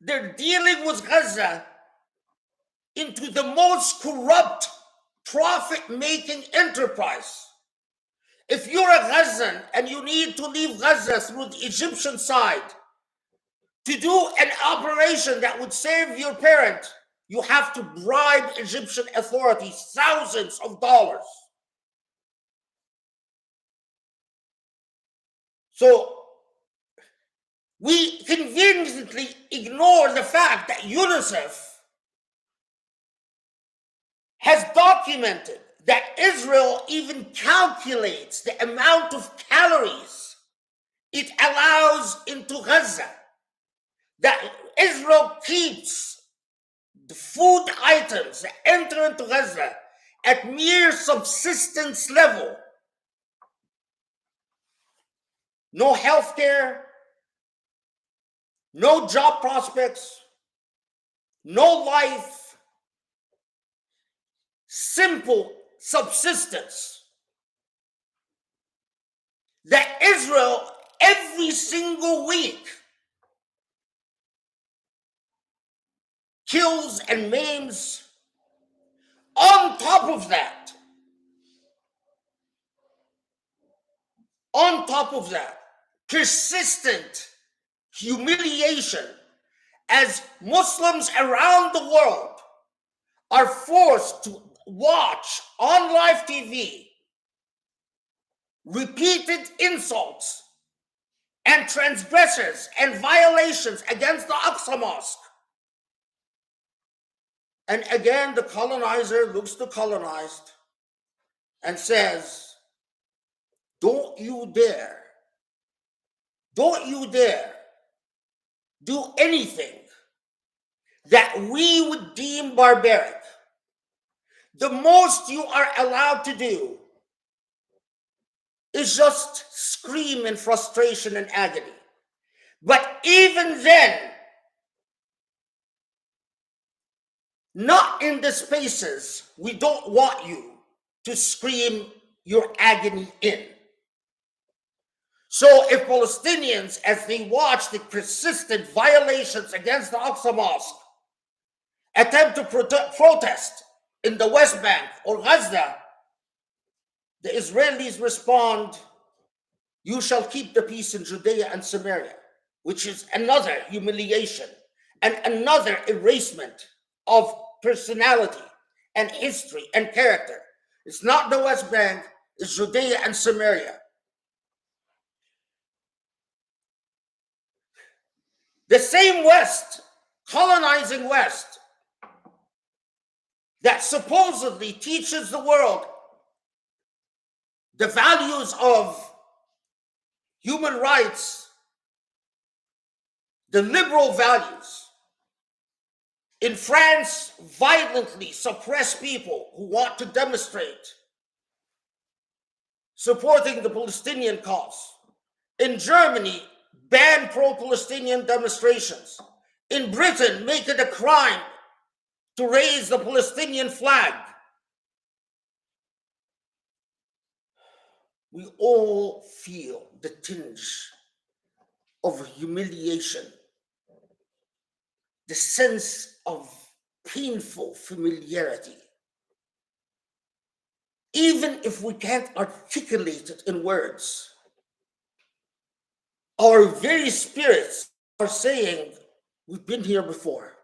their dealing with Gaza into the most corrupt, profit-making enterprise. If you're a Gazan and you need to leave Gaza through the Egyptian side to do an operation that would save your parent, you have to bribe Egyptian authorities thousands of dollars. So we conveniently ignore the fact that UNICEF has documented that Israel even calculates the amount of calories it allows into Gaza, that Israel keeps the food items that enter into Gaza at mere subsistence level. No health care, no job prospects, no life, simple subsistence. That Israel every single week kills and maims. On top of that, persistent humiliation as Muslims around the world are forced to watch on live TV repeated insults and transgressions and violations against the Aqsa Mosque. And again, the colonizer looks to colonized and says, don't you dare do anything that we would deem barbaric. The most you are allowed to do is just scream in frustration and agony. But even then, not in the spaces we don't want you to scream your agony in. So if Palestinians, as they watch the persistent violations against the Aqsa Mosque, attempt to protest in the West Bank or Gaza, the Israelis respond, you shall keep the peace in Judea and Samaria, which is another humiliation and another erasement of personality and history and character. It's not the West Bank, it's Judea and Samaria. The same West, colonizing West, that supposedly teaches the world the values of human rights, the liberal values, in France violently suppress people who want to demonstrate supporting the Palestinian cause. In Germany, ban pro-Palestinian demonstrations. In Britain, make it a crime to raise the Palestinian flag. We all feel the tinge of humiliation, the sense of painful familiarity. Even if we can't articulate it in words, our very spirits are saying, we've been here before.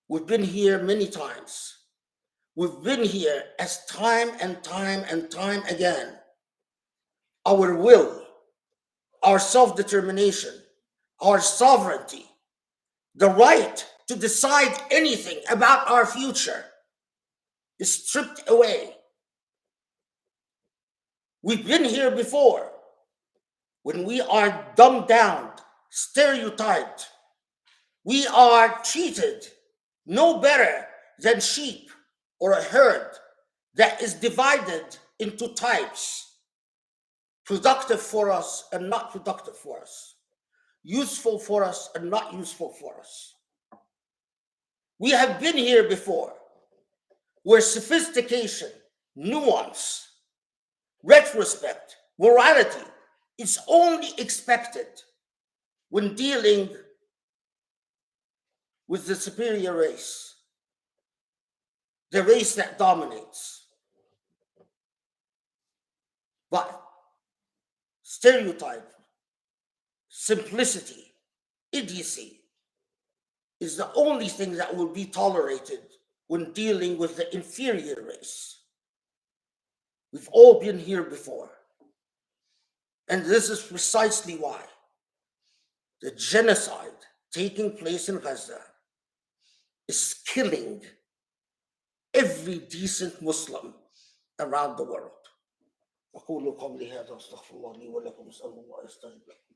We've been here many times. We've been here as time and time and time again. Our will, our self-determination, our sovereignty, the right to decide anything about our future is stripped away. We've been here before when we are dumbed down, stereotyped. We are treated no better than sheep or a herd that is divided into types, productive for us and not productive for us. useful for us and not useful for us. We have been here before, where sophistication, nuance, retrospect, morality is only expected when dealing with the superior race, the race that dominates. But stereotype, simplicity, idiocy is the only thing that will be tolerated when dealing with the inferior race. We've all been here before. And this is precisely why the genocide taking place in Gaza is killing every decent Muslim around the world. أقول قولي هذا واستغفر الله لي ولكم أسأل الله يستجيب لكم.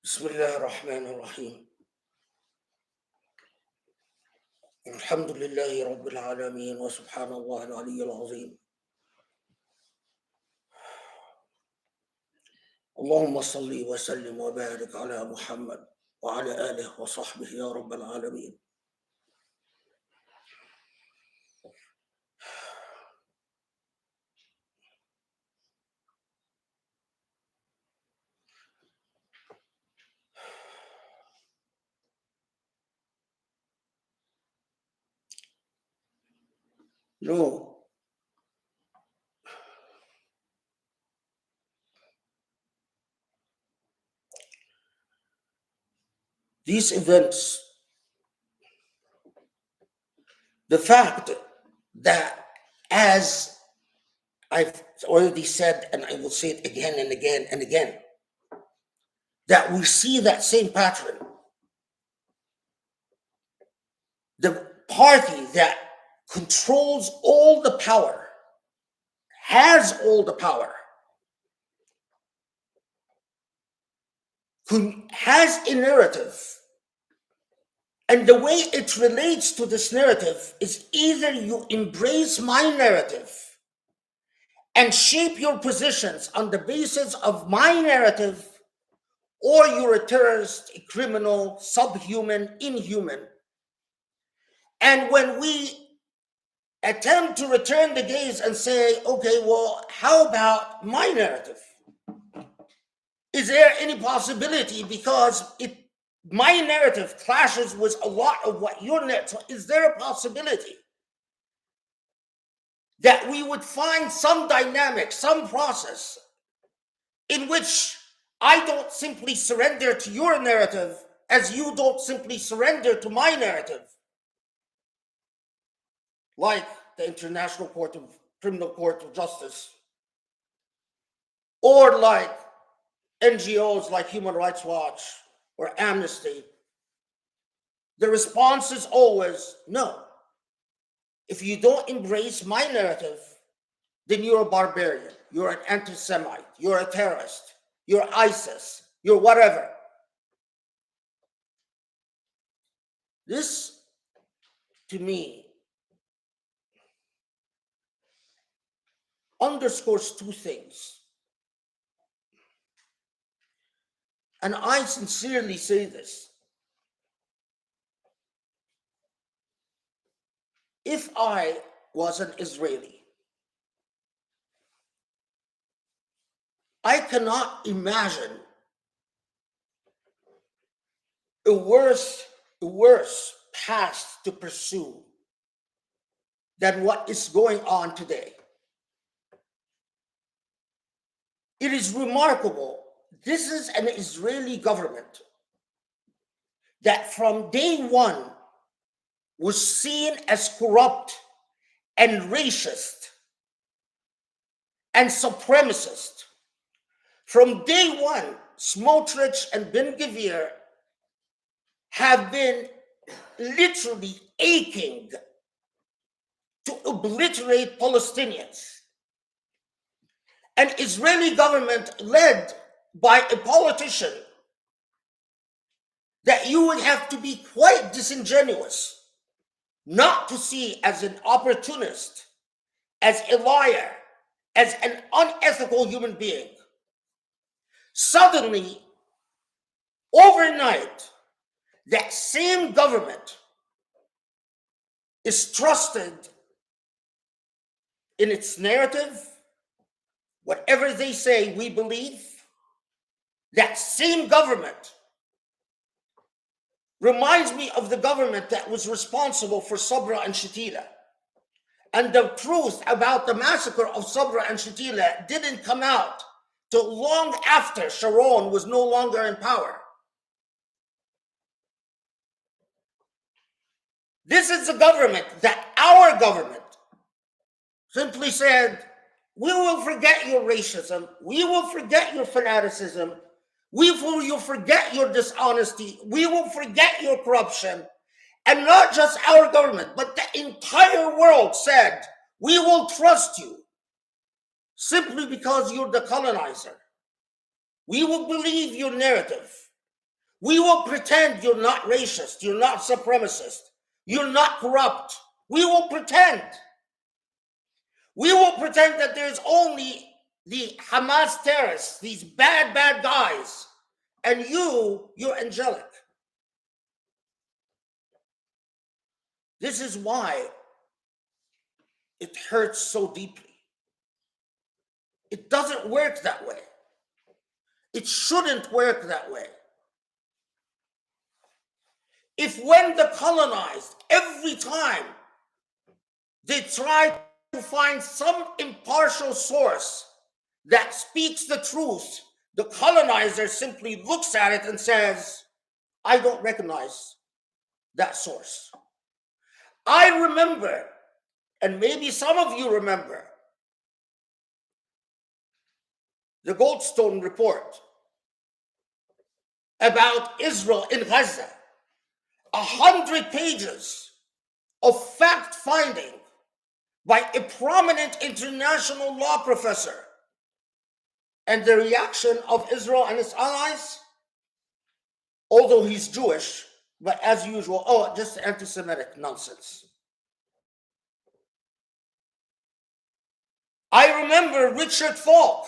بسم الله الرحمن الرحيم. الحمد لله رب العالمين وسبحان الله العلي العظيم. اللهم صل وسلم وبارك على محمد وعلى آله وصحبه يا رب العالمين. No, these events, the fact that, as I've already said, and I will say it again and again and again, that we see that same pattern. The party that controls all the power, has all the power, has a narrative, and the way it relates to this narrative is either you embrace my narrative and shape your positions on the basis of my narrative, or you're a terrorist, a criminal, subhuman, inhuman. And when we attempt to return the gaze and say, okay, well, how about my narrative? Is there any possibility, because my narrative clashes with a lot of what your narrative, is there a possibility that we would find some dynamic, some process in which I don't simply surrender to your narrative as you don't simply surrender to my narrative? Like the International Criminal Court of Justice, or like NGOs like Human Rights Watch or Amnesty. The response is always no. If you don't embrace my narrative, then you're a barbarian, you're an anti-Semite, you're a terrorist, you're ISIS, you're whatever. This, to me, underscores two things. And I sincerely say this. If I was an Israeli, I cannot imagine a worse past to pursue than what is going on today. It is remarkable. This is an Israeli government that from day one was seen as corrupt and racist and supremacist. From day one, Smotrich and Ben-Gvir have been literally aching to obliterate Palestinians. An Israeli government led by a politician that you would have to be quite disingenuous not to see as an opportunist, as a liar, as an unethical human being. Suddenly, overnight, that same government is trusted in its narrative. Whatever they say, we believe. That same government reminds me of the government that was responsible for Sabra and Shatila. And the truth about the massacre of Sabra and Shatila didn't come out till long after Sharon was no longer in power. This is a government that our government simply said, we will forget your racism, we will forget your fanaticism, we will forget your dishonesty, we will forget your corruption. And not just our government, but the entire world said, we will trust you simply because you're the colonizer. We will believe your narrative. We will pretend you're not racist, you're not supremacist, you're not corrupt. We will pretend. We will pretend that there's only the Hamas terrorists, these bad, bad guys, and you're angelic. This is why it hurts so deeply. It doesn't work that way. It shouldn't work that way. If when the colonized, every time they try to find some impartial source that speaks the truth, the colonizer simply looks at it and says, I don't recognize that source. I remember, and maybe some of you remember, the Goldstone report about Israel in Gaza. 100 pages of fact-finding by a prominent international law professor. And the reaction of Israel and its allies, although he's Jewish, but as usual, oh, just anti-Semitic nonsense. I remember Richard Falk.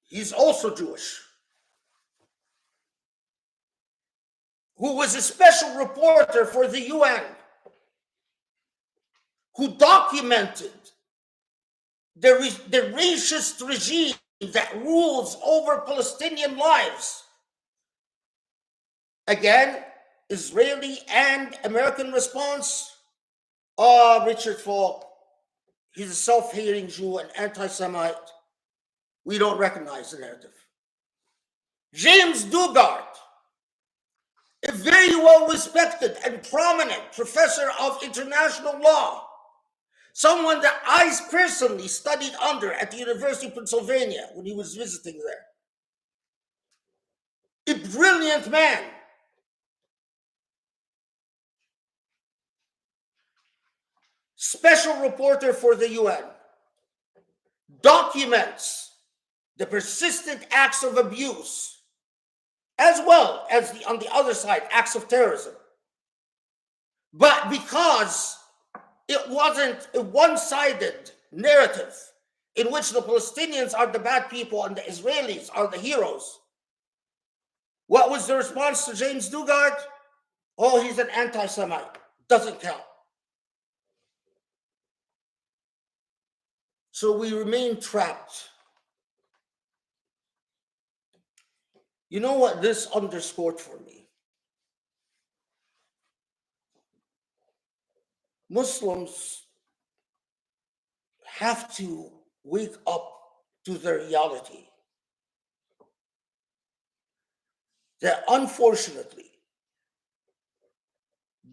He's also Jewish, who was a special reporter for the UN, who documented the racist regime that rules over Palestinian lives. Again, Israeli and American response, oh, Richard Falk, he's a self-hating Jew, an anti-Semite. We don't recognize the narrative. James Dugard, a very well-respected and prominent professor of international law, someone that I personally studied under at the University of Pennsylvania when he was visiting there. A brilliant man. Special reporter for the UN, documents the persistent acts of abuse, as well as on the other side, acts of terrorism. But because it wasn't a one-sided narrative in which the Palestinians are the bad people and the Israelis are the heroes, what was the response to James Dugard? Oh, he's an anti-Semite. Doesn't count. So we remain trapped. You know what this underscored for me? Muslims have to wake up to the reality that unfortunately,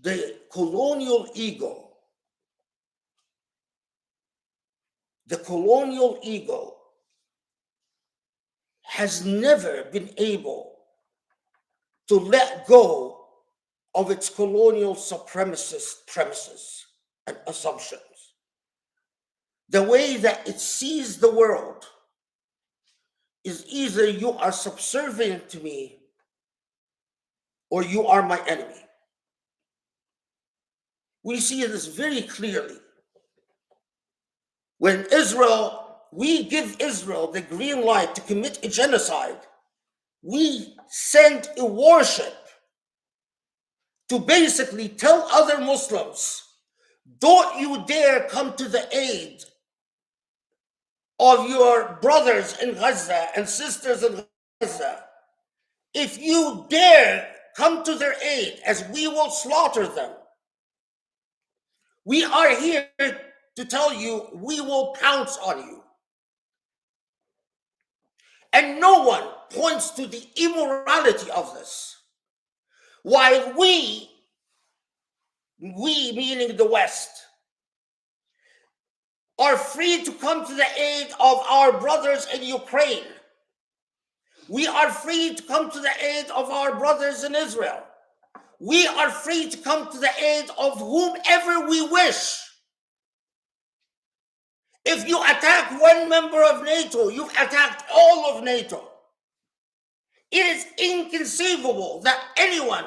the colonial ego has never been able to let go of its colonial supremacist premises and assumptions. The way that it sees the world is either you are subservient to me or you are my enemy. We see this very clearly. When we give Israel the green light to commit a genocide, we send a warship to basically tell other Muslims, don't you dare come to the aid of your brothers in Gaza and sisters in Gaza. If you dare come to their aid, as we will slaughter them. We are here to tell you we will pounce on you. And no one points to the immorality of this. While we meaning the West, are free to come to the aid of our brothers in Ukraine. We are free to come to the aid of our brothers in Israel. We are free to come to the aid of whomever we wish. If you attack one member of NATO, you've attacked all of NATO. It is inconceivable that anyone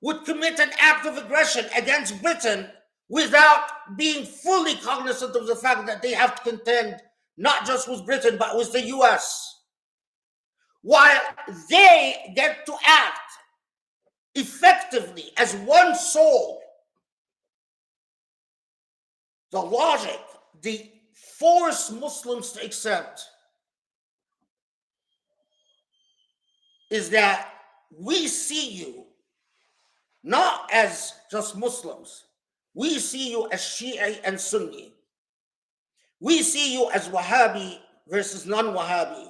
would commit an act of aggression against Britain without being fully cognizant of the fact that they have to contend not just with Britain, but with the US. While they get to act effectively as one soul, the logic, they force Muslims to accept is that we see you not as just Muslims. We see you as Shia and Sunni. We see you as Wahhabi versus non-Wahhabi.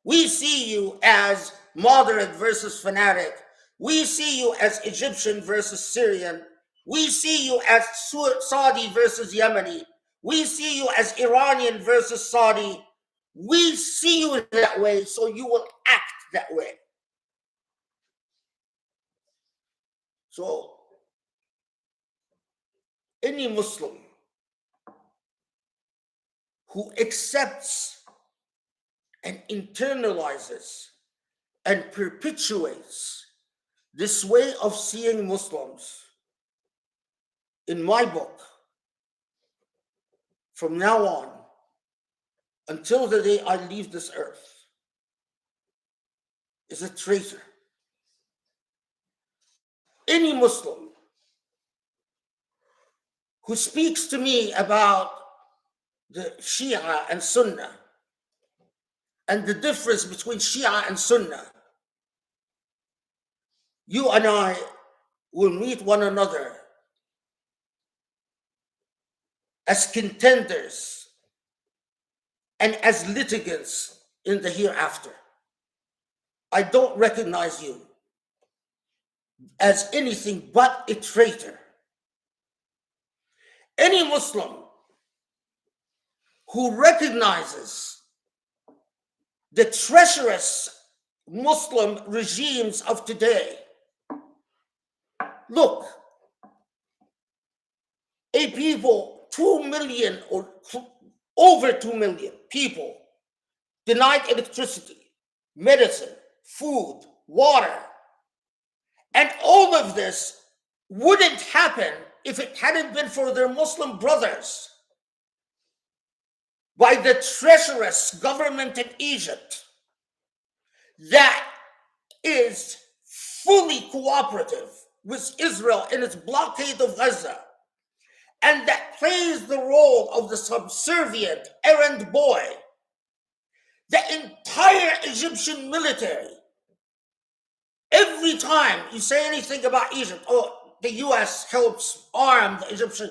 We see you as moderate versus fanatic. We see you as Egyptian versus Syrian. We see you as Saudi versus Yemeni. We see you as Iranian versus Saudi. We see you that way, so you will act that way. So, any Muslim who accepts and internalizes and perpetuates this way of seeing Muslims, in my book, from now on, until the day I leave this earth, is a traitor. Any Muslim who speaks to me about the Shia and Sunnah and the difference between Shia and Sunnah, you and I will meet one another as contenders and as litigants in the hereafter. I don't recognize you as anything but a traitor. Any Muslim who recognizes the treacherous Muslim regimes of today, look, a people, 2 million or over 2 million people denied electricity, medicine, food, water. And all of this wouldn't happen if it hadn't been for their Muslim brothers by the treacherous government in Egypt that is fully cooperative with Israel in its blockade of Gaza, and that plays the role of the subservient errand boy. The entire Egyptian military, every time you say anything about Egypt, oh, the US helps arm the Egyptian.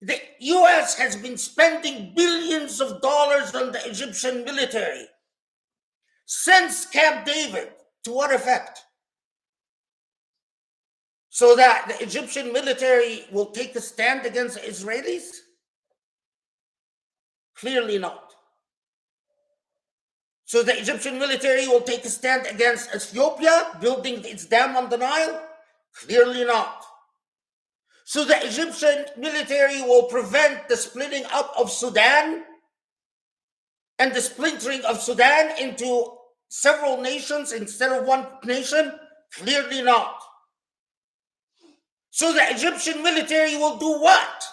The US has been spending billions of dollars on the Egyptian military since Camp David. To what effect? So that the Egyptian military will take a stand against the Israelis? Clearly not. So the Egyptian military will take a stand against Ethiopia, building its dam on the Nile? Clearly not. So the Egyptian military will prevent the splitting up of Sudan and the splintering of Sudan into several nations instead of one nation? Clearly not. So the Egyptian military will do what?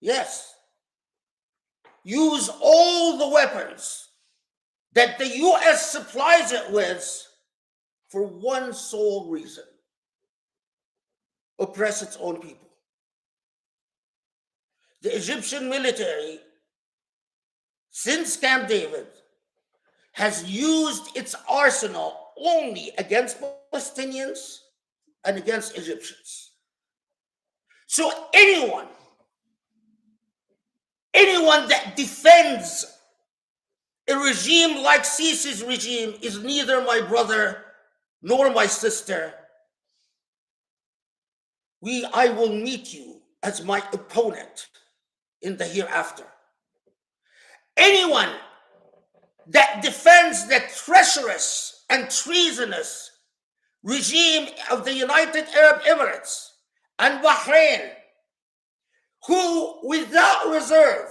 Yes, use all the weapons that the US supplies it with for one sole reason: oppress its own people. The Egyptian military, since Camp David, has used its arsenal only against Palestinians and against Egyptians. So anyone that defends a regime like Sisi's regime is neither my brother nor my sister. I will meet you as my opponent in the hereafter. Anyone that defends the treacherous and treasonous regime of the United Arab Emirates and Bahrain, who without reserve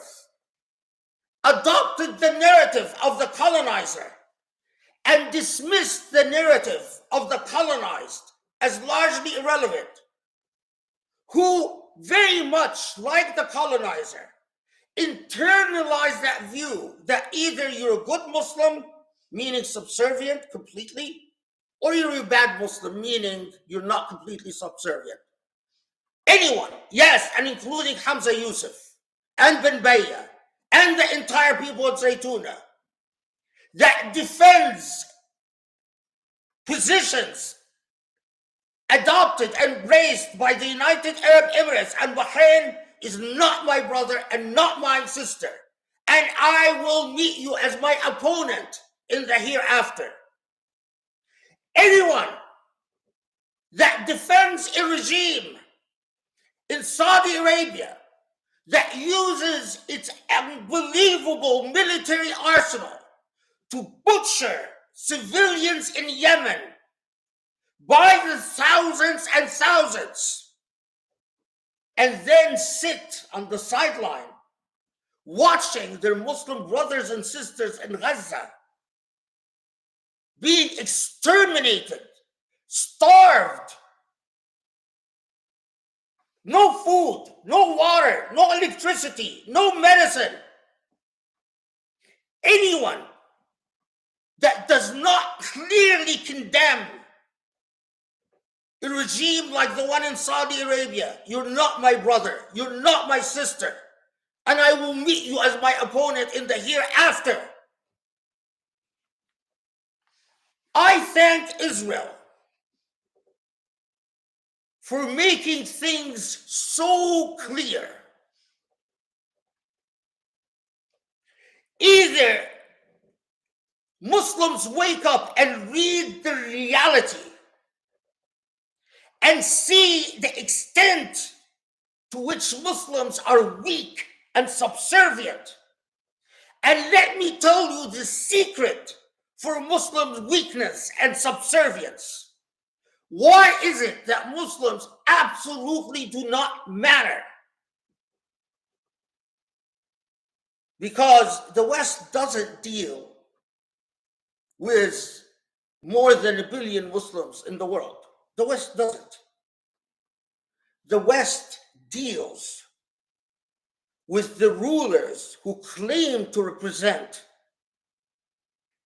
adopted the narrative of the colonizer and dismissed the narrative of the colonized as largely irrelevant, who very much like the colonizer internalize that view that either you're a good Muslim, meaning subservient completely, or you're a bad Muslim, meaning you're not completely subservient. Anyone, yes, and including Hamza Yusuf and Ben Baya and the entire people of Zaytuna, that defends positions adopted and embraced by the United Arab Emirates and Bahrain is not my brother and not my sister. And I will meet you as my opponent in the hereafter. Anyone that defends a regime in Saudi Arabia that uses its unbelievable military arsenal to butcher civilians in Yemen by the thousands and thousands, and then sit on the sideline watching their Muslim brothers and sisters in Gaza being exterminated, starved, no food, no water, no electricity, no medicine. Anyone that does not clearly condemn a regime like the one in Saudi Arabia, you're not my brother, you're not my sister, and I will meet you as my opponent in the hereafter. I thank Israel for making things so clear. Either Muslims wake up and read the reality and see the extent to which Muslims are weak and subservient. And let me tell you the secret for Muslims' weakness and subservience. Why is it that Muslims absolutely do not matter? Because the West doesn't deal with more than 1 billion Muslims in the world. The West doesn't. The West deals with the rulers who claim to represent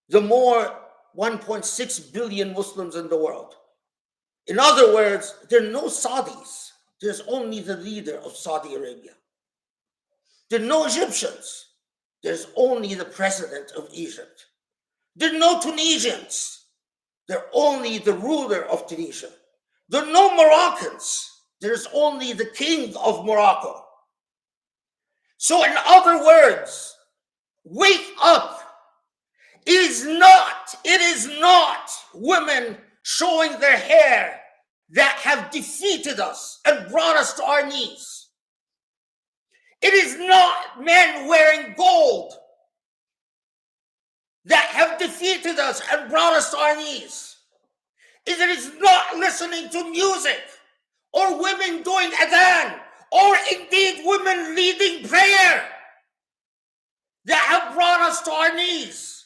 the more 1.6 billion Muslims in the world. In other words, there are no Saudis. There's only the leader of Saudi Arabia. There are no Egyptians. There's only the president of Egypt. There are no Tunisians. They're only the ruler of Tunisia. There are no Moroccans. There's only the king of Morocco. So in other words, wake up. It is not women showing their hair that have defeated us and brought us to our knees. It is not men wearing gold that have defeated us and brought us to our knees. It is not listening to music or women doing adhan or indeed women leading prayer that have brought us to our knees.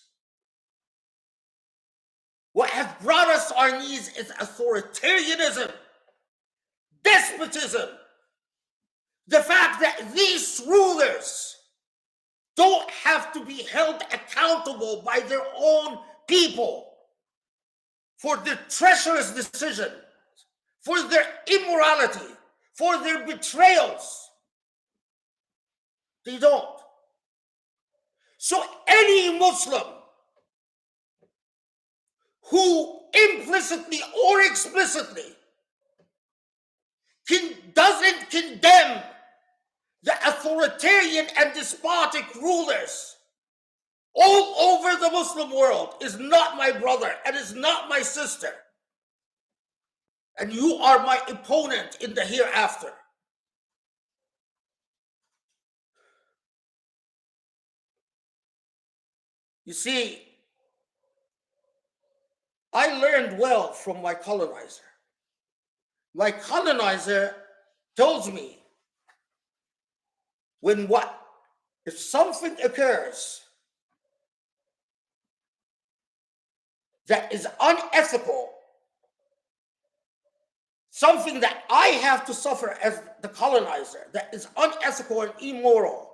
What has brought us to our knees is authoritarianism, despotism. The fact that these rulers don't have to be held accountable by their own people for their treacherous decisions, for their immorality, for their betrayals. They don't. So any Muslim who implicitly or explicitly doesn't condemn the authoritarian and despotic rulers all over the Muslim world is not my brother and is not my sister. And you are my opponent in the hereafter. You see, I learned well from my colonizer. My colonizer tells me if something occurs that is unethical, something that I have to suffer as the colonizer that is unethical and immoral,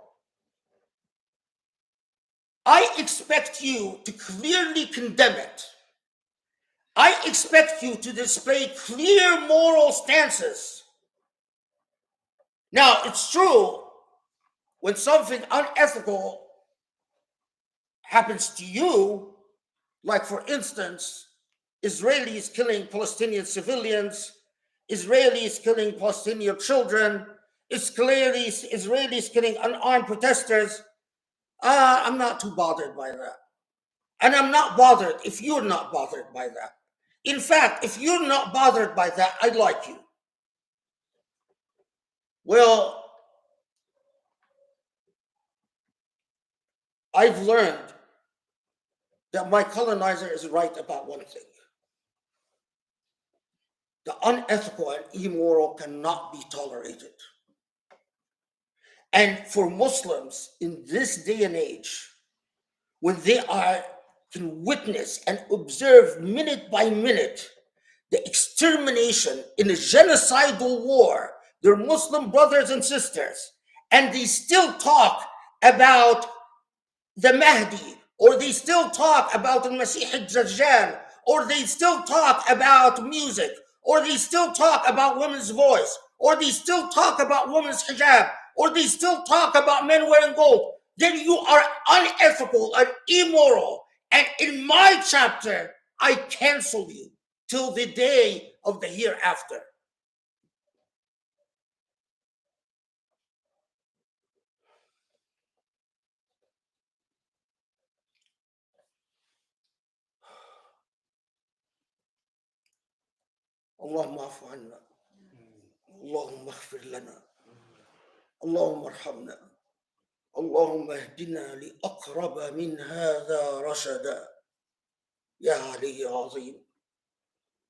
I expect you to clearly condemn it. I expect you to display clear moral stances. Now, it's true, when something unethical happens to you, like for instance, Israelis killing Palestinian civilians, Israelis killing Palestinian children, Israelis killing unarmed protesters, I'm not too bothered by that. And I'm not bothered if you're not bothered by that. In fact, if you're not bothered by that, I'd like you. Well, I've learned that my colonizer is right about one thing. The unethical and immoral cannot be tolerated. And for Muslims in this day and age, when they can witness and observe minute by minute the extermination in a genocidal war, their Muslim brothers and sisters, and they still talk about the Mahdi, or they still talk about the Masih al-Dajjal, or they still talk about music, or they still talk about women's voice, or they still talk about women's hijab, or they still talk about men wearing gold, then you are unethical and immoral. And in my chapter, I cancel you till the day of the hereafter. اللهم اعف عنا اللهم اغفر لنا اللهم ارحمنا اللهم اهدنا لأقرب من هذا رشدا يا علي عظيم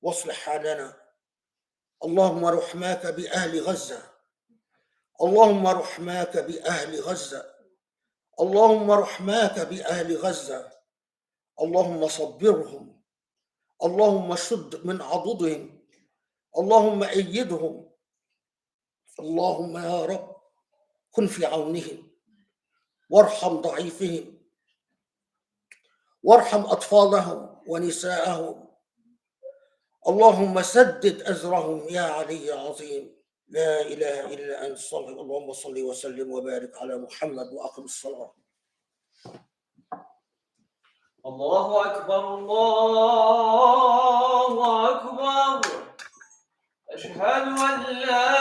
واصلح حالنا اللهم رحماك بأهل غزة اللهم رحماك بأهل غزة اللهم رحماك بأهل غزة اللهم صبرهم اللهم شد من عضدهم اللهم أيدهم اللهم يا رب كن في عونهم وارحم ضعيفهم وارحم أطفالهم ونساءهم اللهم سدد أزرهم يا علي عظيم لا إله إلا أنت اللهم صل وسلم وبارك على محمد وأقم الصلاة. الله أكبر الله أكبر أشهد أن لا